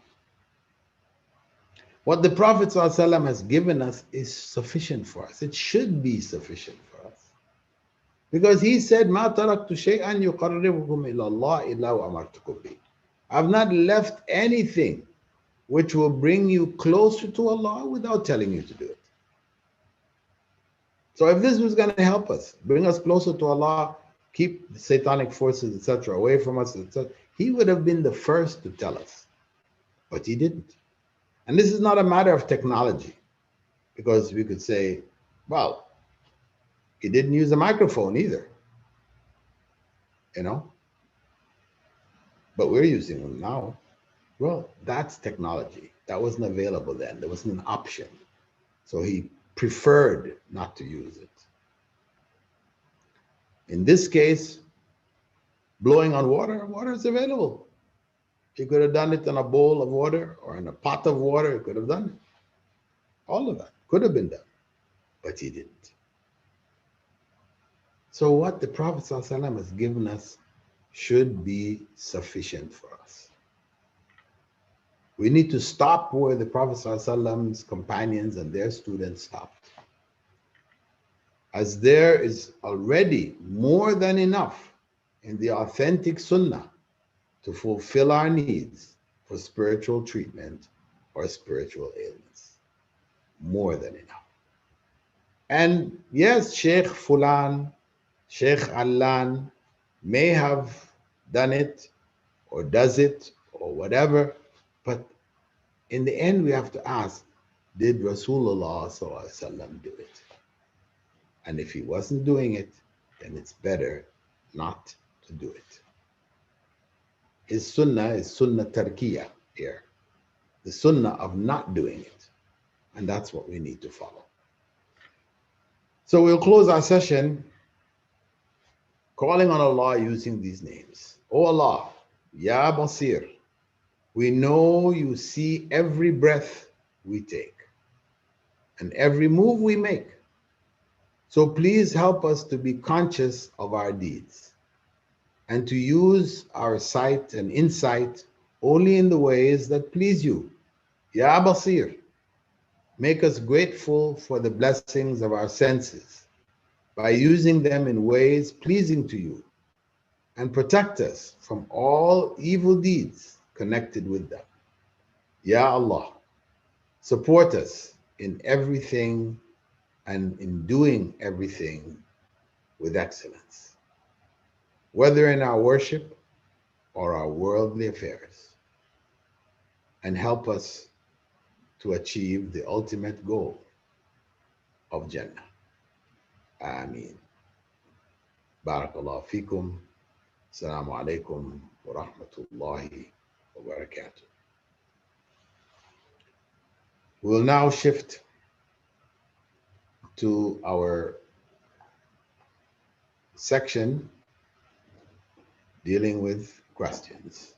What the Prophet ﷺ has given us is sufficient for us. It should be sufficient for us. Because he said, مَا تَرَكْتُ شَيْئًا يُقَرِّبُكُمْ إِلَى اللَّهِ إِلَّا وَأَمَرْتُكُمْ بِهِ. I've not left anything which will bring you closer to Allah without telling you to do it. So if this was going to help us, bring us closer to Allah, keep the satanic forces, etc., away from us, etc., he would have been the first to tell us. But he didn't. And this is not a matter of technology, because we could say, well, he didn't use a microphone either, but we're using them now. Well, that's technology. That wasn't available then. There wasn't an option. So he preferred not to use it. In this case, blowing on water, water is available. He could have done it in a bowl of water or in a pot of water. He could have done it. All of that could have been done, but he didn't. So what the Prophet ﷺ has given us should be sufficient for us. We need to stop where the Prophet ﷺ's companions and their students stopped. As there is already more than enough in the authentic Sunnah to fulfill our needs for spiritual treatment or spiritual ailments. More than enough. And yes, Sheikh Fulan, Sheikh Allan may have done it or does it or whatever, but in the end we have to ask, did Rasulullah ﷺ do it? And if he wasn't doing it, then it's better not to do it. His sunnah is sunnah tarkiyah here, the sunnah of not doing it. And that's what we need to follow. So we'll close our session calling on Allah using these names. O Allah, Ya Basir, we know you see every breath we take and every move we make. So please help us to be conscious of our deeds and to use our sight and insight only in the ways that please you. Ya Basir, make us grateful for the blessings of our senses by using them in ways pleasing to you, and protect us from all evil deeds connected with them. Ya Allah, support us in everything and in doing everything with excellence, whether in our worship or our worldly affairs, and help us to achieve the ultimate goal of Jannah. Ameen. Barakallahu feekum. Assalamu alaikum wa rahmatullahi wa barakatuh. We'll now shift to our section dealing with questions.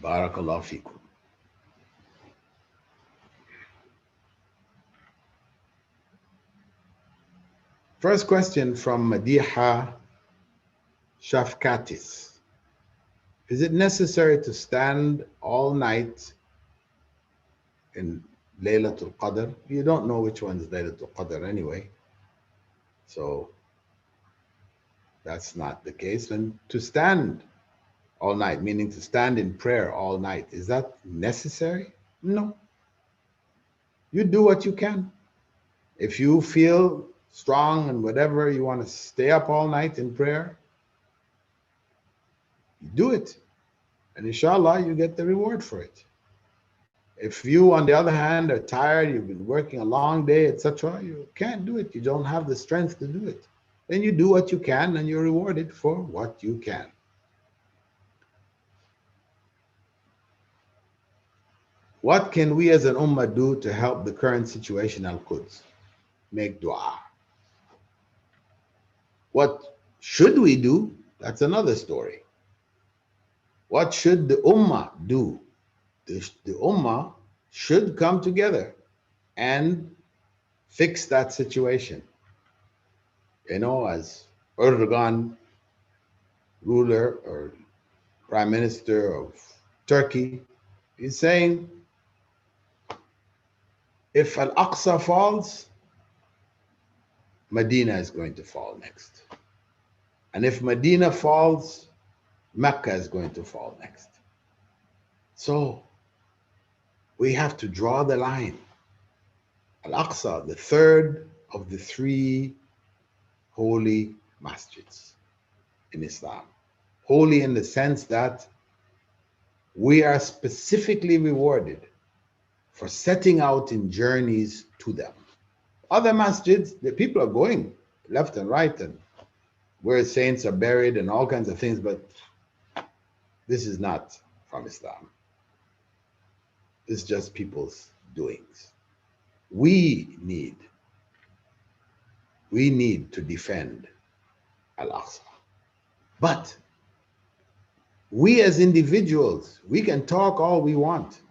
Barakallahu feekum. First question from Madiha Shafkatis. Is it necessary to stand all night in Laylatul Qadr? You don't know which one is Laylatul Qadr anyway. So that's not the case. And to stand all night, meaning to stand in prayer all night, is that necessary? No. You do what you can. If you feel strong and whatever, you want to stay up all night in prayer, you do it. And inshallah, you get the reward for it. If you, on the other hand, are tired, you've been working a long day, etc., you can't do it. You don't have the strength to do it. Then you do what you can and you're rewarded for what you can. What can we as an ummah do to help the current situation al-Quds? Make dua. What should we do? That's another story. What should the ummah do? The ummah should come together and fix that situation. You know, as Erdogan, ruler or prime minister of Turkey, is saying, if Al-Aqsa falls, Medina is going to fall next. And if Medina falls, Mecca is going to fall next. So we have to draw the line. Al-Aqsa, the third of the three holy masjids in Islam. Holy in the sense that we are specifically rewarded for setting out in journeys to them. Other masjids, the people are going left and right and where saints are buried and all kinds of things, but this is not from Islam. It's just people's doings. We need to defend Al-Aqsa. But we as individuals, we can talk all we want.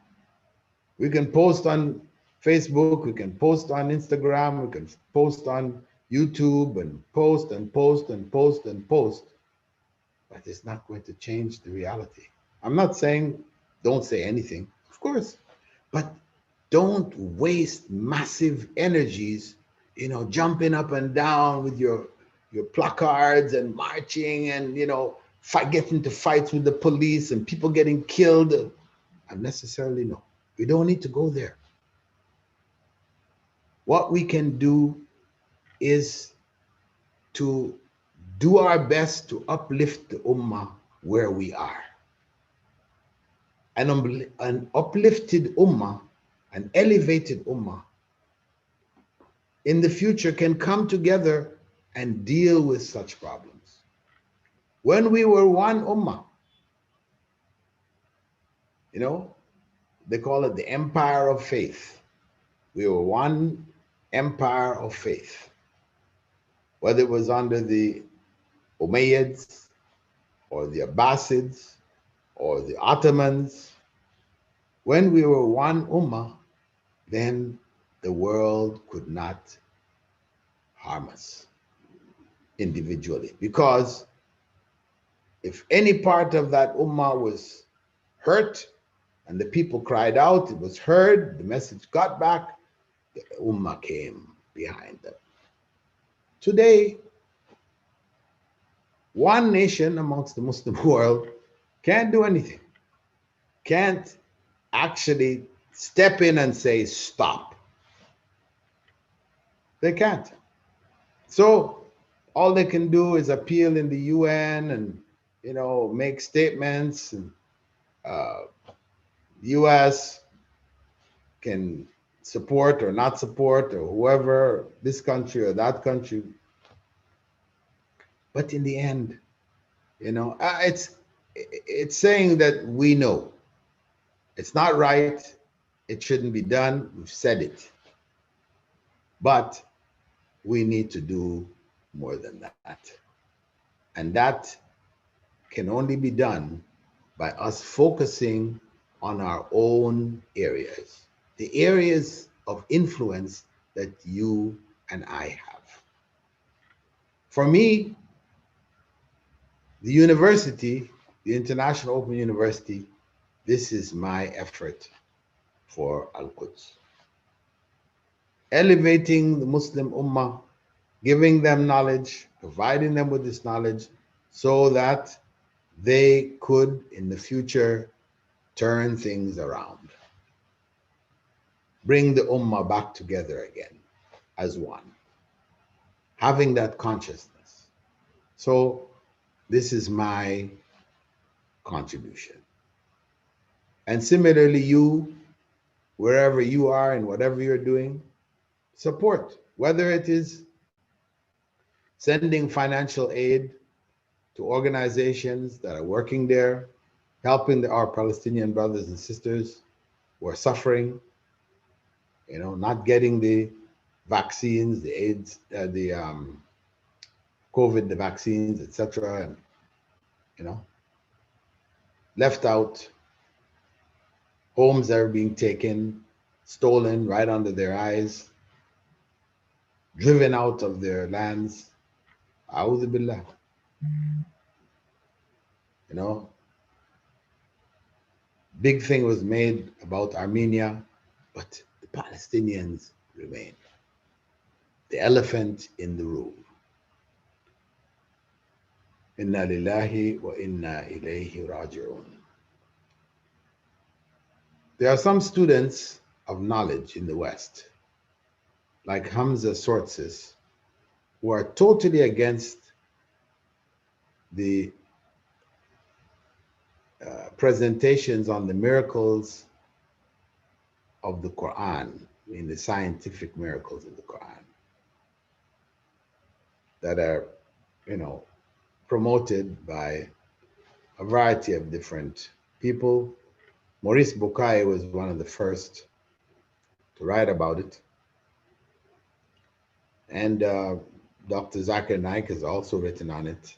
We can post on Facebook, we can post on Instagram, we can post on YouTube and post and post and post and post. But it's not going to change the reality. I'm not saying don't say anything, of course, but don't waste massive energies, jumping up and down with your placards and marching and fight, getting into fights with the police and people getting killed. Unnecessarily, no. We don't need to go there. What we can do is to do our best to uplift the ummah where we are. An uplifted ummah, an elevated ummah, in the future can come together and deal with such problems. When we were one ummah, they call it the empire of faith. We were one empire of faith, whether it was under the Umayyads or the Abbasids or the Ottomans. When we were one ummah, then the world could not harm us individually. Because if any part of that ummah was hurt and the people cried out, it was heard, the message got back, the ummah came behind them. Today, one nation amongst the Muslim world can't do anything, can't actually step in and say, stop. They can't. So all they can do is appeal in the UN and, make statements. And the US can support or not support or whoever, this country or that country. But in the end, it's saying that we know it's not right, it shouldn't be done, we've said it. But we need to do more than that. And that can only be done by us focusing on our own areas, the areas of influence that you and I have. For me, the university, the International Open University, this is my effort for Al-Quds. Elevating the Muslim Ummah, giving them knowledge, providing them with this knowledge so that they could, in the future, turn things around. Bring the Ummah back together again as one. Having that consciousness. So this is my contribution. And similarly, you, wherever you are and whatever you're doing, support, whether it is sending financial aid to organizations that are working there, helping our Palestinian brothers and sisters who are suffering, not getting the vaccines, the AIDS, the COVID, the vaccines, etc., and left out, homes that are being taken, stolen right under their eyes, driven out of their lands. A'udhu billah. Big thing was made about Armenia, but the Palestinians remain the elephant in the room. Inna lillahi wa inna ilayhi raji'un. There are some students of knowledge in the West, like Hamza Sortsis, who are totally against the presentations on the miracles of the Quran, in the scientific miracles of the Quran, that are, promoted by a variety of different people. Maurice Bucaille was one of the first to write about it. And Dr. Zakir Naik has also written on it.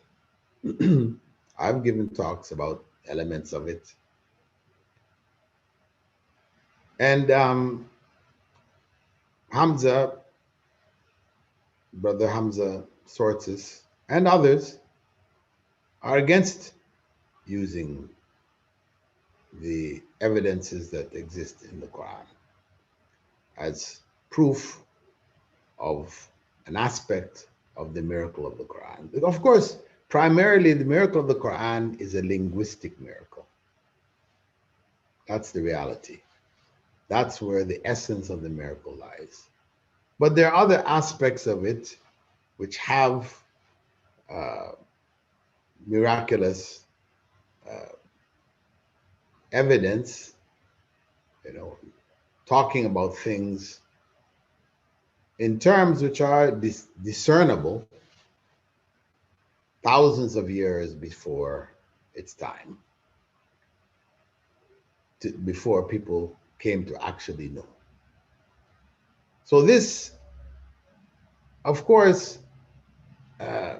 I've given talks about elements of it. And Hamza, Brother Hamza Sortsis, and others are against using the evidences that exist in the Quran as proof of an aspect of the miracle of the Quran. Of course, primarily the miracle of the Quran is a linguistic miracle. That's the reality. That's where the essence of the miracle lies. But there are other aspects of it which have uh, miraculous uh, evidence, you know, talking about things in terms which are discernible thousands of years before its time, before people came to actually know. So this, of course, uh,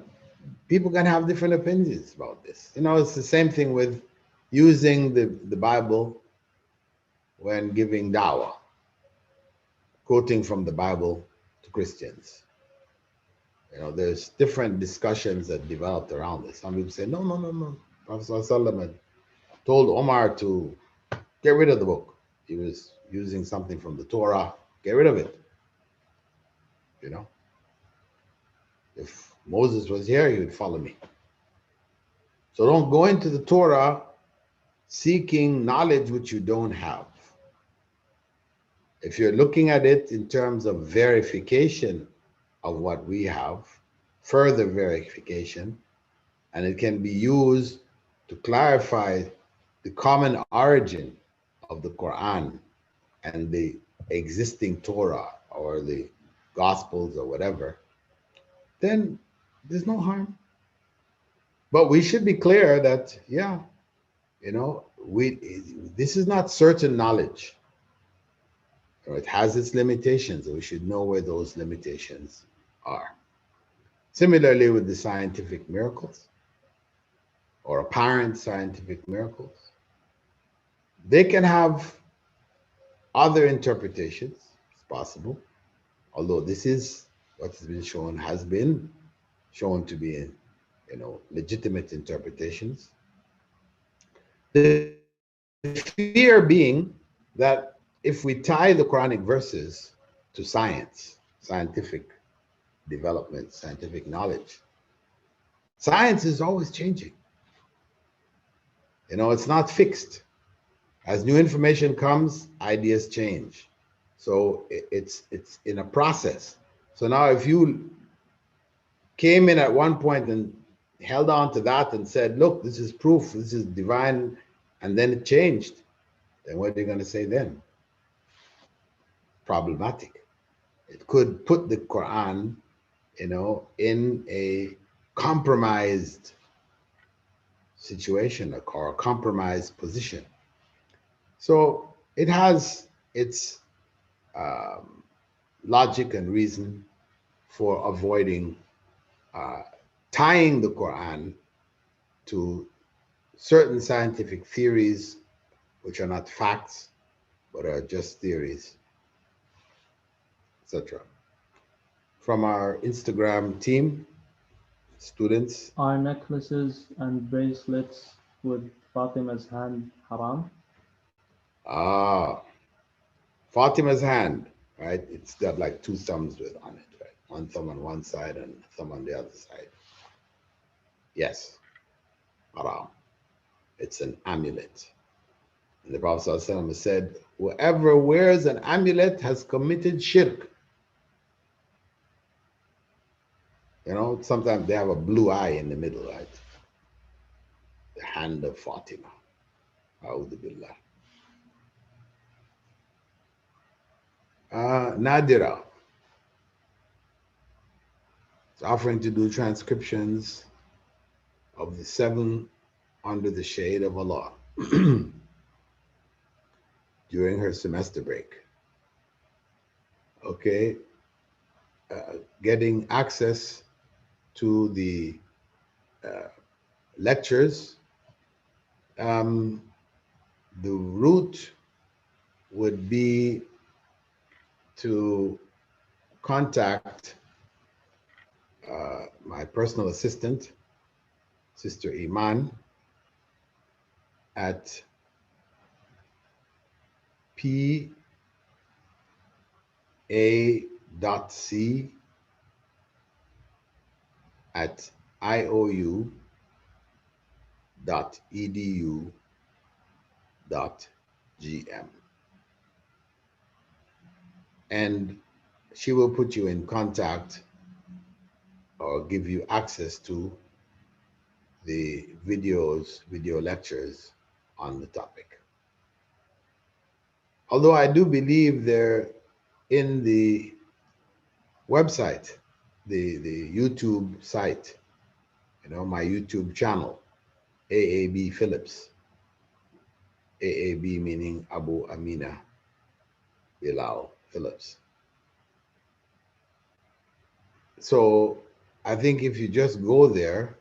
people can have different opinions about this. You know, it's the same thing with using the Bible when giving dawah, quoting from the Bible to Christians. You know, there's different discussions that developed around this. Some people say, no, no, no, no. Prophet ﷺ told Omar to get rid of the book. He was using something from the Torah. Get rid of it. You know, if Moses was here, he would follow me. So don't go into the Torah seeking knowledge which you don't have. If you're looking at it in terms of verification of what we have, further verification, and it can be used to clarify the common origin of the Quran and the existing Torah or the Gospels or whatever, then there's no harm. But we should be clear that, yeah, you know, this is not certain knowledge. It has its limitations, and we should know where those limitations are. Similarly, with the scientific miracles or apparent scientific miracles, they can have other interpretations. It's possible, although this is what has been shown, has been shown to be, you know, legitimate interpretations. The fear being that if we tie the Quranic verses to science, scientific development, scientific knowledge, science is always changing. You know, it's not fixed. As new information comes, ideas change. So it's in a process. So now if you came in at one point and held on to that and said, look, this is proof, this is divine, and then it changed, then what are you going to say then? Problematic. It could put the Quran, you know, in a compromised situation or a compromised position. So it has its logic and reason for avoiding tying the Quran to certain scientific theories, which are not facts, but are just theories, etc. From our Instagram team, students. Are necklaces and bracelets with Fatima's hand haram? Ah, Fatima's hand, right? It's got like two thumbs with on it, right? One thumb on one side and a thumb on the other side. Yes, haram. It's an amulet. And the Prophet ﷺ said, whoever wears an amulet has committed shirk. You know, sometimes they have a blue eye in the middle, right? The hand of Fatima. A'udhu billah. Nadira. It's offering to do transcriptions of the 7 under the shade of Allah during her semester break. Okay, getting access to the lectures. The route would be to contact my personal assistant, Sister Iman, at pa.a.c@iou.edu.gm, and she will put you in contact or give you access to the video lectures on the topic. Although I do believe they're in the website, the YouTube site, my YouTube channel, AAB Philips, AAB meaning Abu Ameenah Bilal Philips. So I think if you just go there,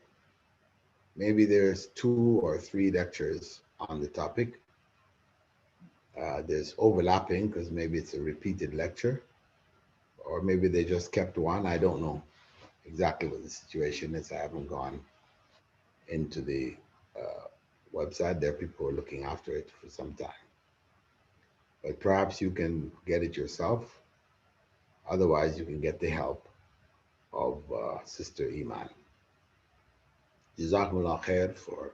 maybe there's 2 or 3 lectures on the topic. There's overlapping because maybe it's a repeated lecture, or maybe they just kept one. I don't know exactly what the situation is. I haven't gone into the website. There are people who are looking after it for some time. But perhaps you can get it yourself. Otherwise, you can get the help of Sister Iman. Jazakumullah khair for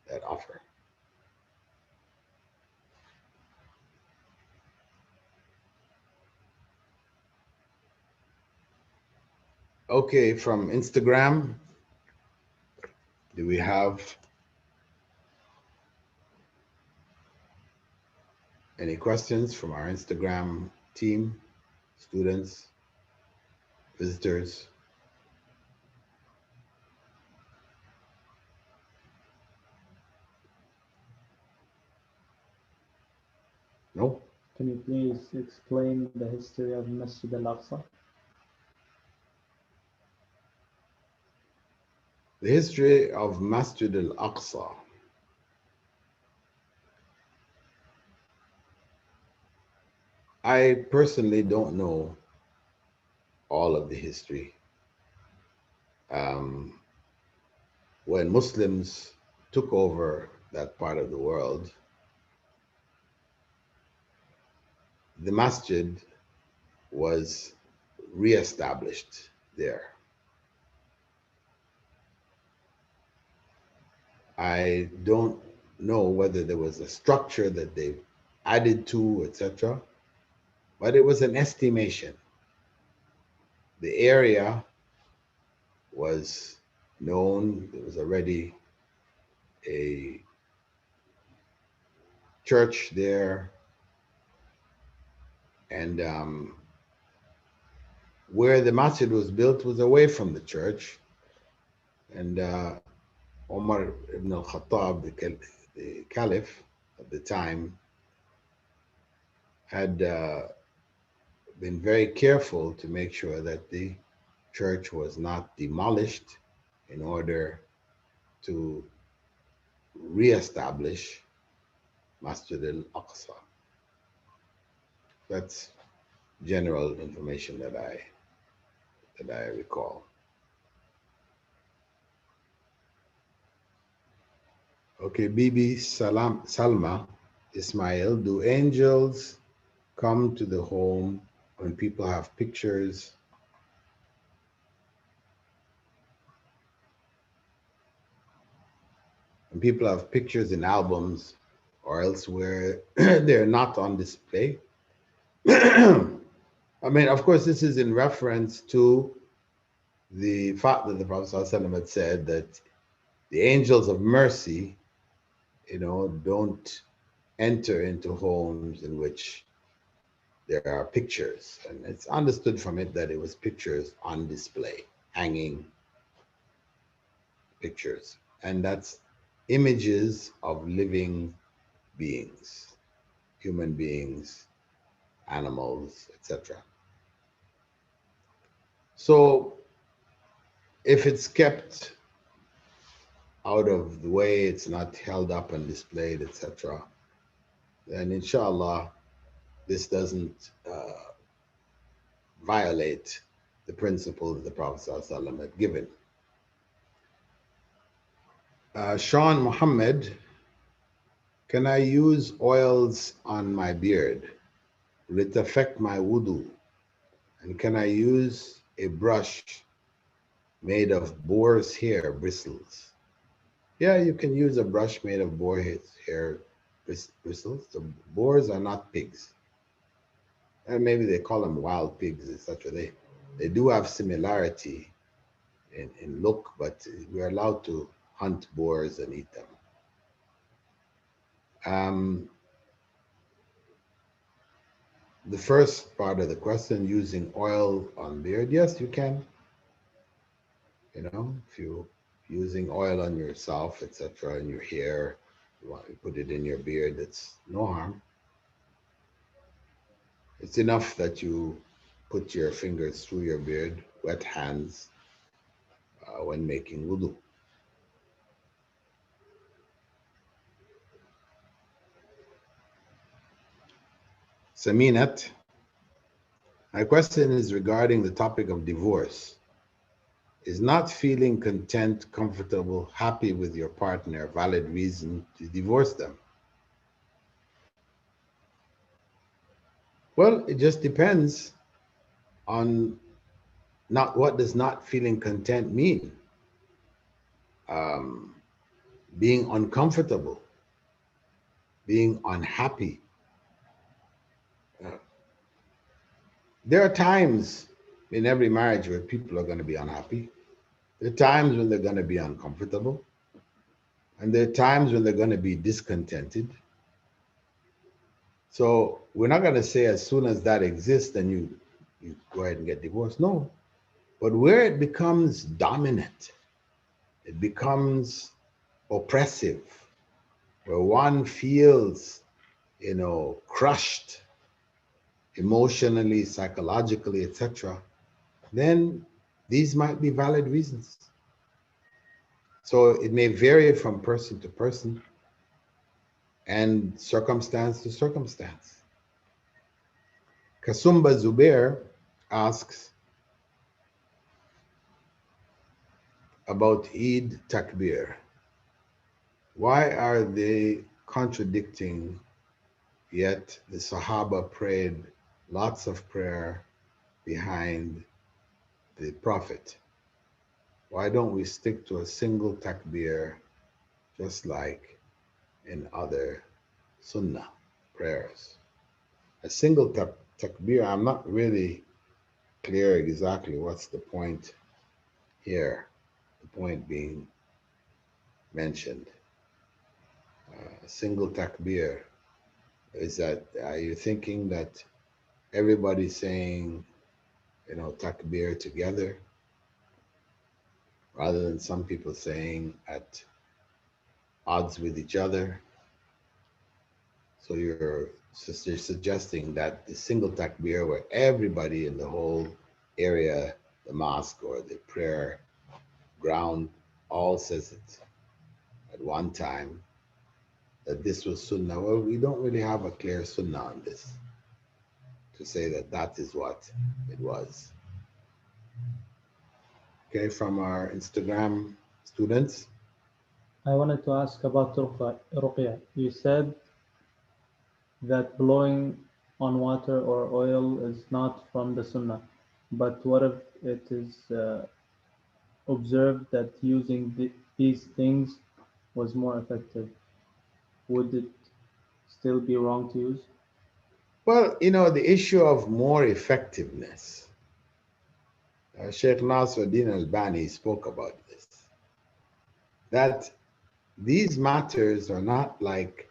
that offer. Okay, from Instagram, do we have any questions from our Instagram team, students, visitors? No? Can you please explain the history of Masjid al-Aqsa? The history of Masjid al-Aqsa. I personally don't know all of the history. When Muslims took over that part of the world, the masjid was re-established there. I don't know whether there was a structure that they added to, etc., but it was an estimation. The area was known. There was already a church there, and where the masjid was built was away from the church, and Omar ibn al-Khattab, the caliph at the time, had been very careful to make sure that the church was not demolished in order to re-establish Masjid al-Aqsa. That's general information that I recall. Okay, Bibi Salma Ismail, do angels come to the home when people have pictures? When people have pictures in albums or elsewhere, they're not on display. I mean, of course, this is in reference to the fact that the Prophet ﷺ had said that the angels of mercy, don't enter into homes in which there are pictures. And it's understood from it that it was pictures on display, hanging pictures. And that's images of living beings, human beings, animals, etc. So if it's kept out of the way, it's not held up and displayed, etc., then inshallah, this doesn't violate the principle that the Prophet ﷺ had given. Sean Muhammad, Can I use oils on my beard? Will it affect my wudu? And can I use a brush made of boar's hair bristles? Yeah, you can use a brush made of hair bristles. The boars are not pigs. And maybe they call them wild pigs, etc. They do have similarity in look, but we're allowed to hunt boars and eat them. Um, the first part of the question, using oil on beard, yes, you can. You know, if you using oil on yourself, etc., in your hair, you want to put it in your beard, it's no harm. It's enough that you put your fingers through your beard, wet hands, when making wudu. Saminat, my question is regarding the topic of divorce. Is not feeling content, comfortable, happy with your partner a valid reason to divorce them? Well, it just depends on not what does not feeling content mean. Um, being uncomfortable, being unhappy. Uh, there are times in every marriage where people are going to be unhappy. There are times when they're going to be uncomfortable, and there are times when they're going to be discontented. So we're not going to say as soon as that exists, then you go ahead and get divorced. No, but where it becomes dominant, it becomes oppressive, where one feels, crushed emotionally, psychologically, etc., then these might be valid reasons. So it may vary from person to person and circumstance to circumstance. Kasumba Zubair asks about Eid Takbir. Why are they contradicting, yet the Sahaba prayed lots of prayer behind the Prophet? Why don't we stick to a single takbir just like in other sunnah prayers? A single takbir, I'm not really clear exactly what's the point here, the point being mentioned. A single takbir, is that, are you thinking that everybody's saying, takbir together, rather than some people saying at odds with each other? So you're suggesting that the single takbir, where everybody in the whole area, the mosque or the prayer ground, all says it at one time, that this was sunnah. Well, we don't really have a clear sunnah on this to say that that is what it was. Okay, from our Instagram students. I wanted to ask about ruqya. You said that blowing on water or oil is not from the sunnah, but what if it is observed that using these things was more effective? Would it still be wrong to use? Well, the issue of more effectiveness. Sheikh Nasruddin Albani spoke about this. That these matters are not like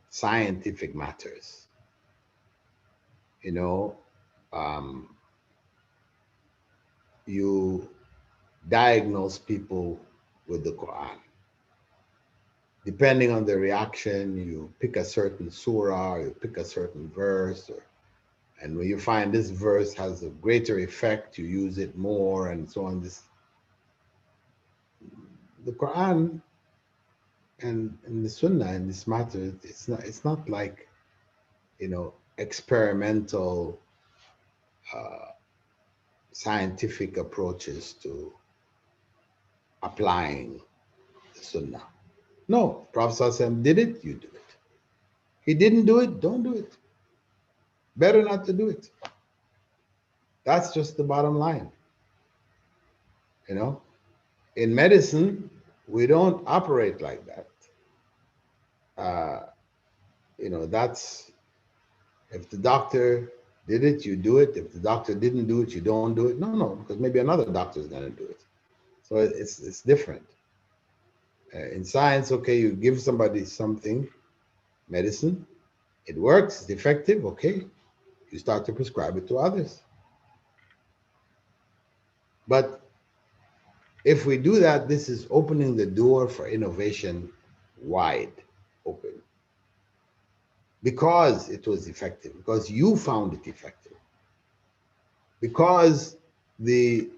scientific matters. You know, um, you diagnose people with the Quran. Depending on the reaction, you pick a certain surah, or you pick a certain verse, and when you find this verse has a greater effect, you use it more, and so on. The Quran and the Sunnah in this matter, it's not like experimental uh, scientific approaches to applying the Sunnah. No, Prophet ﷺ did it, you do it. He didn't do it, don't do it. Better not to do it. That's just the bottom line. You know, in medicine, we don't operate like that. Uh, that's if the doctor did it, you do it. If the doctor didn't do it, you don't do it. No, because maybe another doctor is going to do it. So it's different. In science, okay, you give somebody something, medicine, it works, it's effective, okay, you start to prescribe it to others. But if we do that, this is opening the door for innovation wide open because it was effective, because you found it effective, because the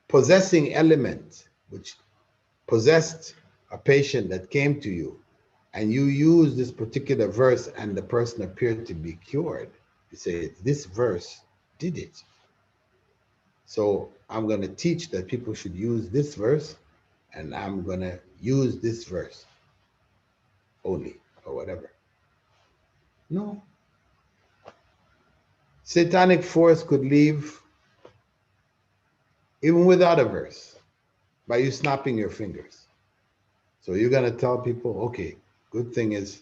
possessing element which possessed a patient that came to you and you use this particular verse and the person appeared to be cured, you say, this verse did it. So I'm going to teach that people should use this verse and I'm going to use this verse only or whatever. No. Satanic force could leave even without a verse by you snapping your fingers. So you're going to tell people, okay, good thing is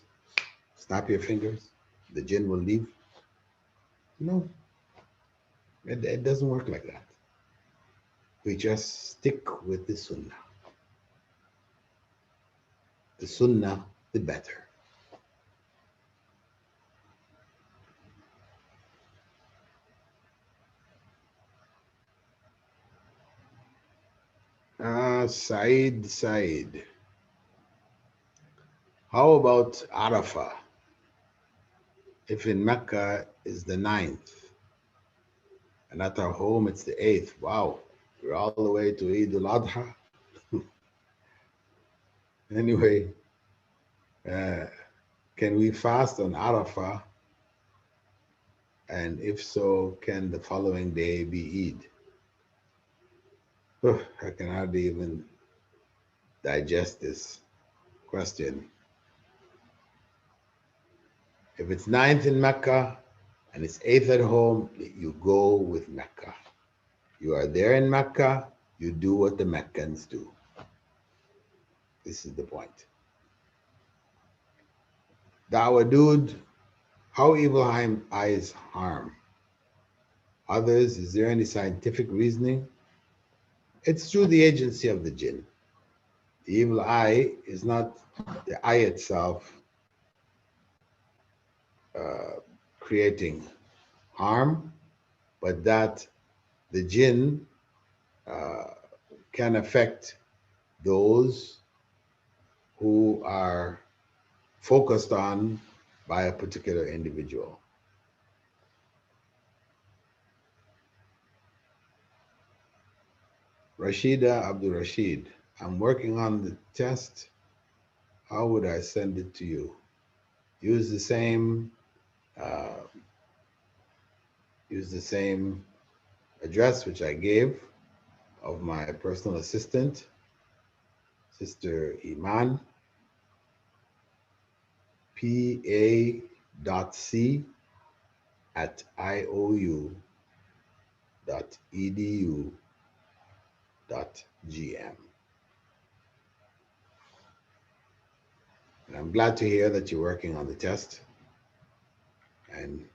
snap your fingers, the jinn will leave. No, it doesn't work like that. We just stick with the sunnah. The sunnah, the better. Said. How about Arafah? If in Mecca is the 9th, and at our home it's the 8th. Wow, we're all the way to Eid al-Adha. Anyway, uh, can we fast on Arafah? And if so, can the following day be Eid? I can hardly even digest this question. If it's 9th in Mecca and it's 8th at home, you go with Mecca. You are there in Mecca, you do what the Meccans do. This is the point. Dawah dude, how evil eyes harm others? Is there any scientific reasoning? It's through the agency of the jinn. The evil eye is not the eye itself creating harm, but that the jinn uh, can affect those who are focused on by a particular individual. Rashida Abdul Rashid, I'm working on the test. How would I send it to you? Use the same uh, address which I gave of my personal assistant, Sister Iman, pa.c@iou.edu.gm. And I'm glad to hear that you're working on the test. And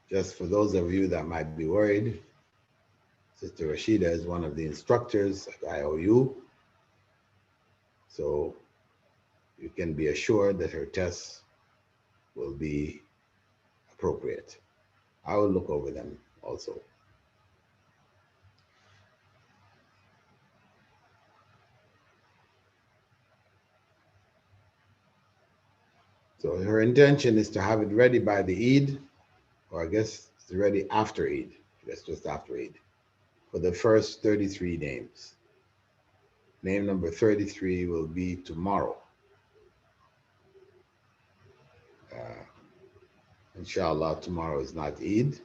just for those of you that might be worried, Sister Rashida is one of the instructors at IOU. So you can be assured that her tests will be appropriate. I will look over them also. So her intention is to have it ready by the Eid, or I guess it's ready after Eid. I guess just after Eid, for the first 33 names. Name number 33 will be tomorrow. Inshallah, tomorrow is not Eid.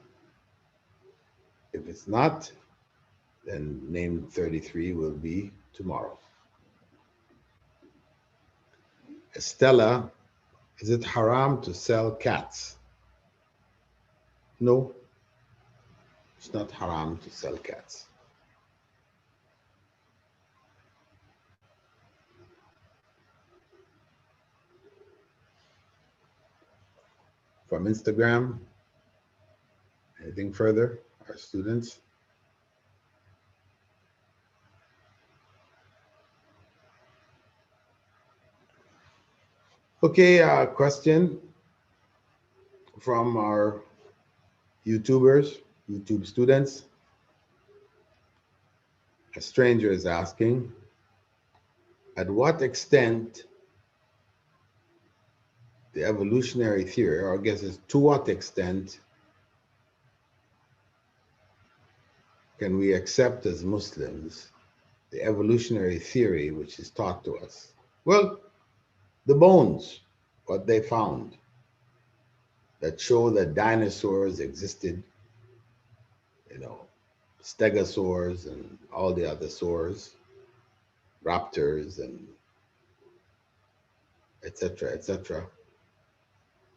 If it's not, then name 33 will be tomorrow. Stella, is it haram to sell cats? No, it's not haram to sell cats. From Instagram, anything further? Our students? Okay, question from our YouTubers, YouTube students. A stranger is asking, at what extent the evolutionary theory, or I guess it's to what extent can we accept as Muslims the evolutionary theory which is taught to us? Well, the bones, what they found, that show that dinosaurs existed, you know, stegosaurs and all the other saurs, raptors and etc., etc.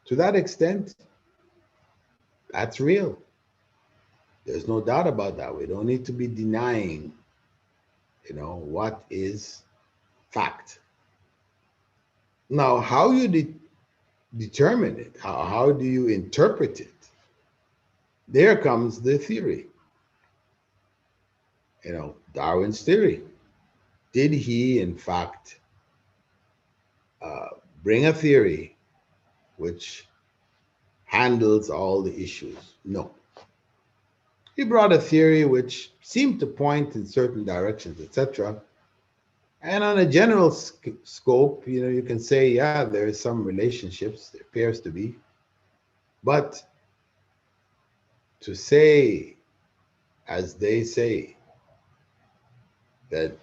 To that extent, that's real. There's no doubt about that. We don't need to be denying, what is fact. Now, how you determine it, how do you interpret it? There comes the theory. Darwin's theory. Did he, in fact, bring a theory which handles all the issues? No. He brought a theory which seemed to point in certain directions, etc. And on a general scope, you can say, yeah, there is some relationships, there appears to be. But to say, as they say, that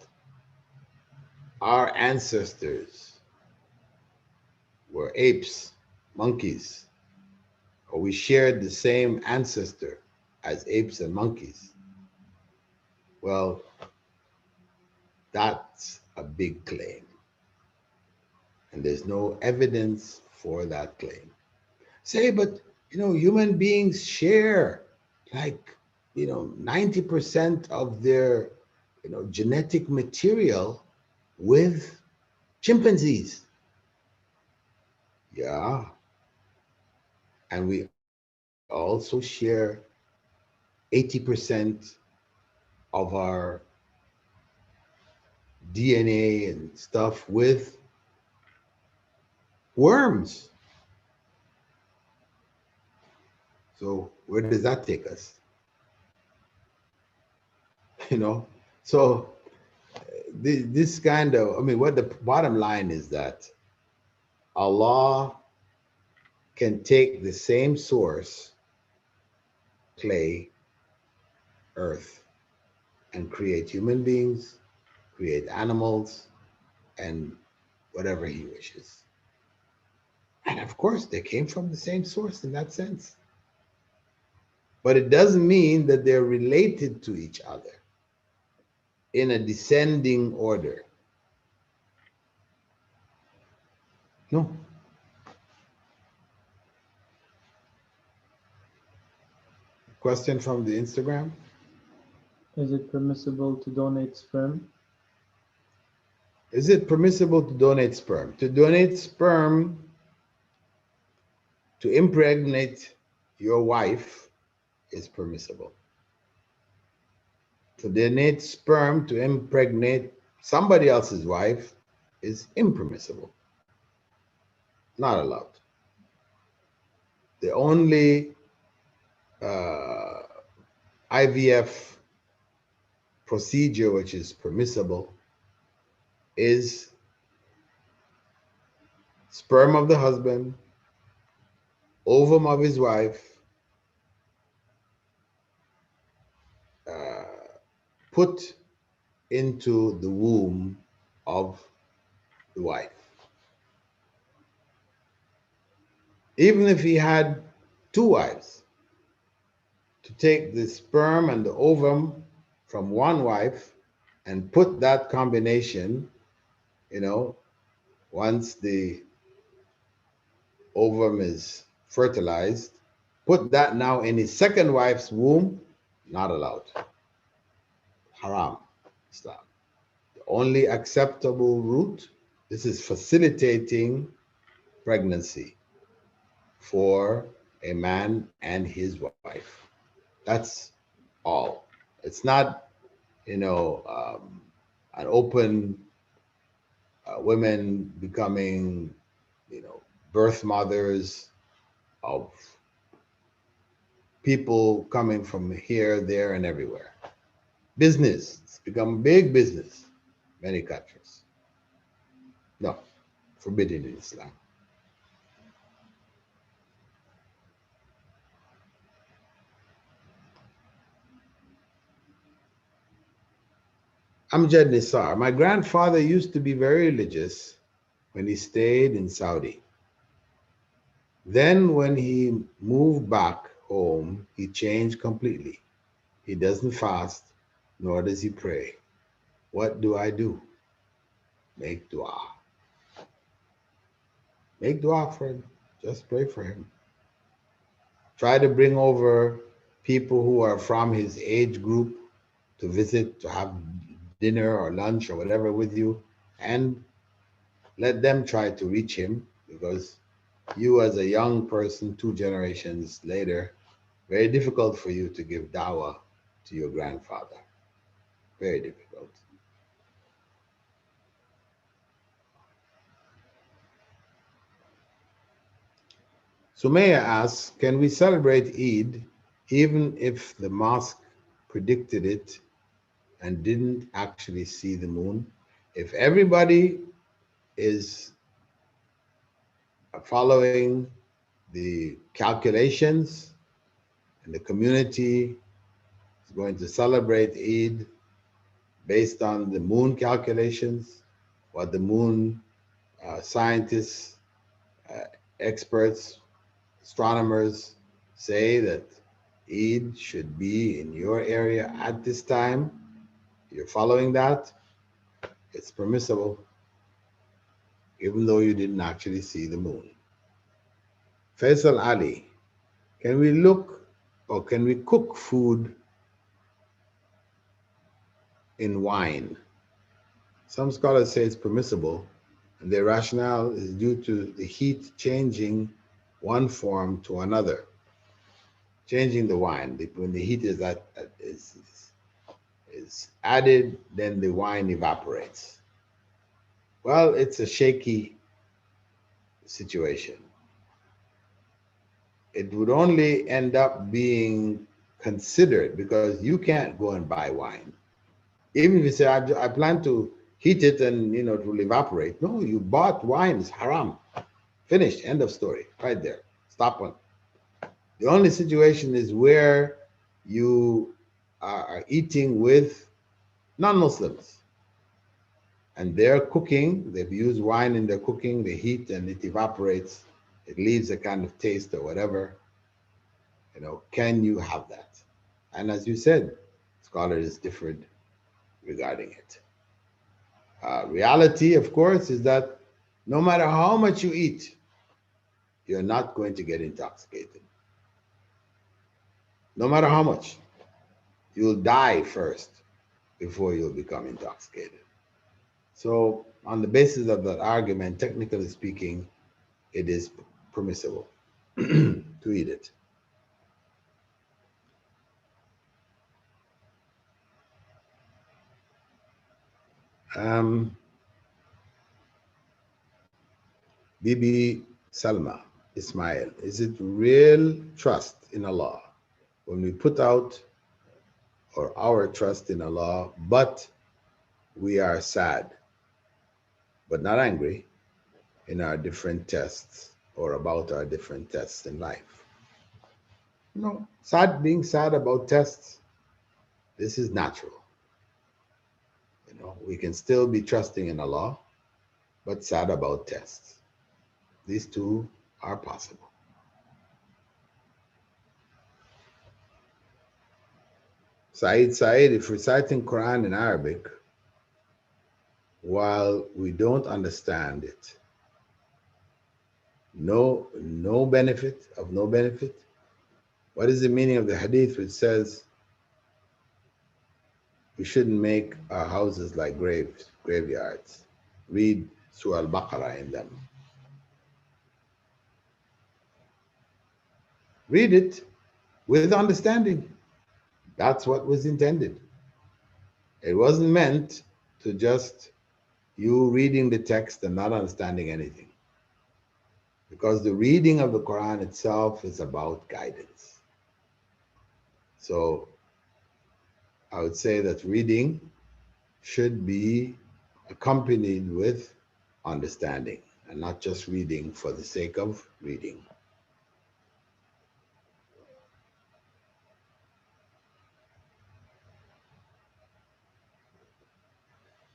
our ancestors were apes, monkeys, or we shared the same ancestor as apes and monkeys, well, that's a big claim. And there's no evidence for that claim. Say, but, human beings share like, 90% of their, genetic material with chimpanzees. Yeah. And we also share 80% of our DNA and stuff with worms. So where does that take us? So this kind of, what the bottom line is that Allah can take the same source, clay, earth, and create human beings, create animals, and whatever he wishes. And of course, they came from the same source in that sense. But it doesn't mean that they're related to each other in a descending order. No. Question from the Instagram. Is it permissible to donate sperm? Is it permissible to donate sperm? To donate sperm to impregnate your wife is permissible. To donate sperm to impregnate somebody else's wife is impermissible. Not allowed. The only IVF procedure which is permissible is sperm of the husband, ovum of his wife, put into the womb of the wife. Even if he had two wives, to take the sperm and the ovum from one wife and put that combination, once the ovum is fertilized, put that now in his second wife's womb, not allowed. Haram, Islam. The only acceptable route, this is facilitating pregnancy for a man and his wife. That's all. It's not, you know, an open women becoming, birth mothers of people coming from here, there, and everywhere. Business. It's become big business. Many countries. No, forbidden in Islam. Amjad Nisar. My grandfather used to be very religious when he stayed in Saudi. Then, when he moved back home, he changed completely. He doesn't fast, nor does he pray. What do I do? Make dua. Make dua for him. Just pray for him. Try to bring over people who are from his age group to visit, to have dinner or lunch or whatever with you, and let them try to reach him, because you, as a young person, 2 generations later, very difficult for you to give dawah to your grandfather. Very difficult. Sumaya asks, can we celebrate Eid even if the mosque predicted it and didn't actually see the moon? If everybody is following the calculations and the community is going to celebrate Eid based on the moon calculations, what the moon scientists, uh, experts, astronomers say that Eid should be in your area at this time, you're following that, it's permissible, even though you didn't actually see the moon. Faisal Ali, can we look or can we cook food in wine? Some scholars say it's permissible, and their rationale is due to the heat changing one form to another, changing the wine. When the heat is added, then the wine evaporates. Well, it's a shaky situation. It would only end up being considered because you can't go and buy wine. Even if you say, I plan to heat it and it will evaporate. No, you bought wine, it's haram. Finished, end of story, right there. Stop one. The only situation is where you are eating with non-Muslims and they're cooking, they've used wine in their cooking, they heat and it evaporates, it leaves a kind of taste or whatever. Can you have that? And as you said, scholars differed regarding it. Reality, of course, is that no matter how much you eat, you're not going to get intoxicated. No matter how much, you'll die first before you'll become intoxicated. So, on the basis of that argument, technically speaking, it is permissible to eat it. Bibi Salma Ismail, is it real trust in Allah when we put out or our trust in Allah, but we are sad, but not angry in our different tests or about our different tests in life? Being sad about tests, this is natural. We can still be trusting in Allah, but sad about tests. These two are possible. Said, if reciting Quran in Arabic, while we don't understand it, no benefit, of no benefit? What is the meaning of the hadith which says we shouldn't make our houses like graveyards? Read Surah Al-Baqarah in them. Read it with understanding. That's what was intended. It wasn't meant to just you reading the text and not understanding anything. Because the reading of the Quran itself is about guidance. So I would say that reading should be accompanied with understanding and not just reading for the sake of reading.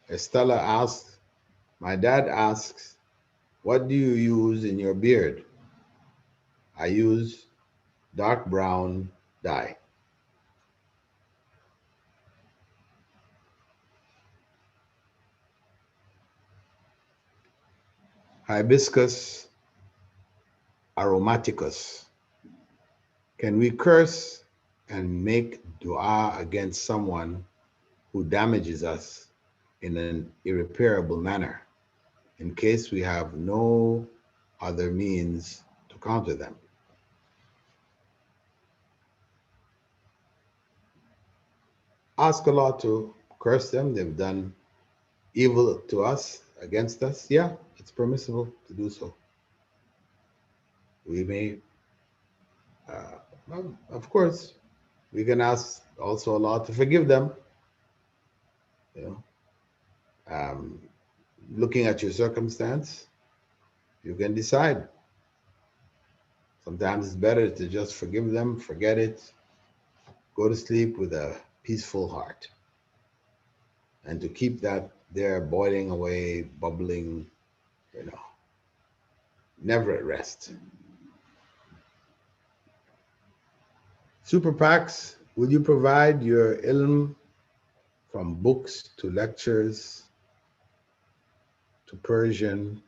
Estella asks, my dad asks, what do you use in your beard? I use dark brown dye. Hibiscus aromaticus. Can we curse and make dua against someone who damages us in an irreparable manner in case we have no other means to counter them? Ask Allah to curse them. They've done evil to us, against us. Yeah, it's permissible to do so. We may, well, of course, we can ask also Allah to forgive them. You know, looking at your circumstance, you can decide. Sometimes it's better to just forgive them, forget it, go to sleep with a peaceful heart, and to keep that there boiling away, bubbling, you know, never at rest. Super PACs, will you provide your ilm from books to lectures to Persian,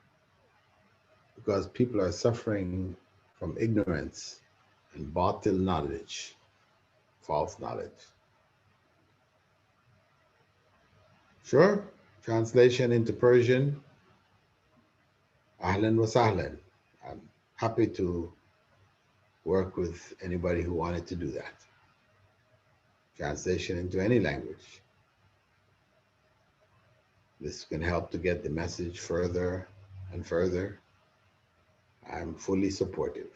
because people are suffering from ignorance and batil knowledge, false knowledge? Sure. Translation into Persian, ahlan wa sahlan. I'm happy to work with anybody who wanted to do that. Translation into any language. This can help to get the message further and further. I'm fully supportive.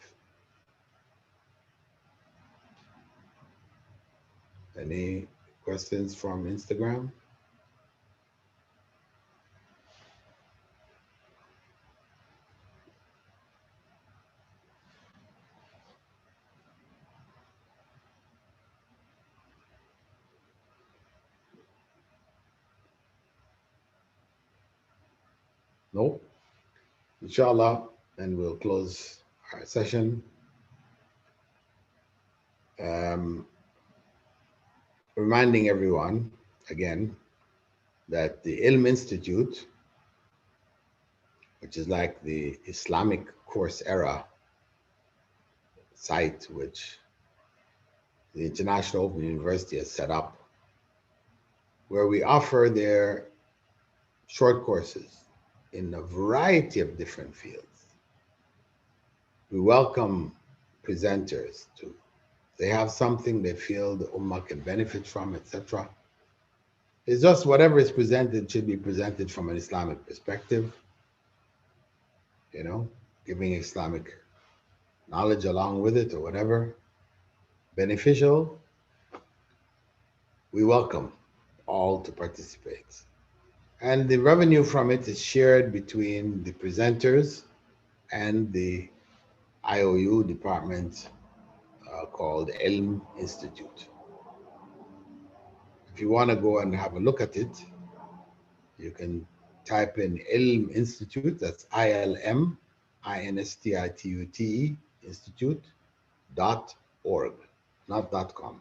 Any questions from Instagram? No? Inshallah, and we'll close our session. Um, Reminding everyone again that the Ilm Institute, which is like the Islamic Coursera site which the International Open University has set up, where we offer their short courses in a variety of different fields. We welcome presenters to, they have something they feel the Ummah can benefit from, etc. It's just whatever is presented should be presented from an Islamic perspective, you know, giving Islamic knowledge along with it or whatever, beneficial. We welcome all to participate. And the revenue from it is shared between the presenters and the IOU department called Ilm Institute. If you want to go and have a look at it, you can type in Ilm Institute, that's ILM, INSTITUTE, institute.org, not .com,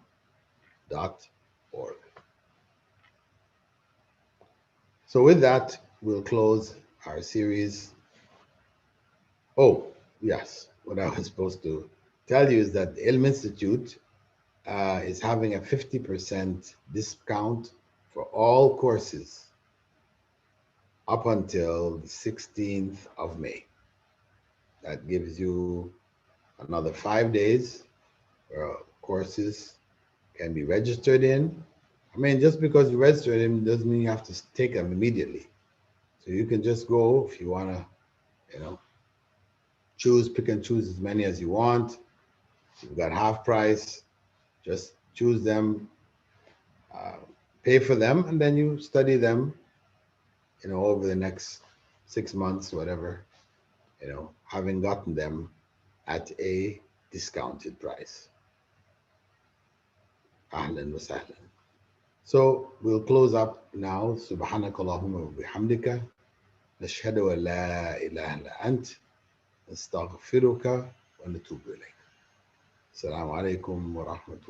.org. So with that, we'll close our series. Oh, Yes, what I was supposed to tell you is that the Ilm Institute is having a 50% discount for all courses up until the 16th of May. That gives you another 5 days where courses can be registered in. I mean, just because you register them doesn't mean you have to take them immediately. So you can just go if you want to, you know, pick and choose as many as you want. You've got half price. Just choose them, uh, pay for them, and then you study them, over the next 6 months, whatever, having gotten them at a discounted price. Ahlan wa sahlan. So we'll close up now. Subhanaka Allahumma wa bihamdika. Nashhadu an la ilaha illa ant. Nastaghfiruka wa natubu ilayk. Assalamu alaikum wa rahmatullahi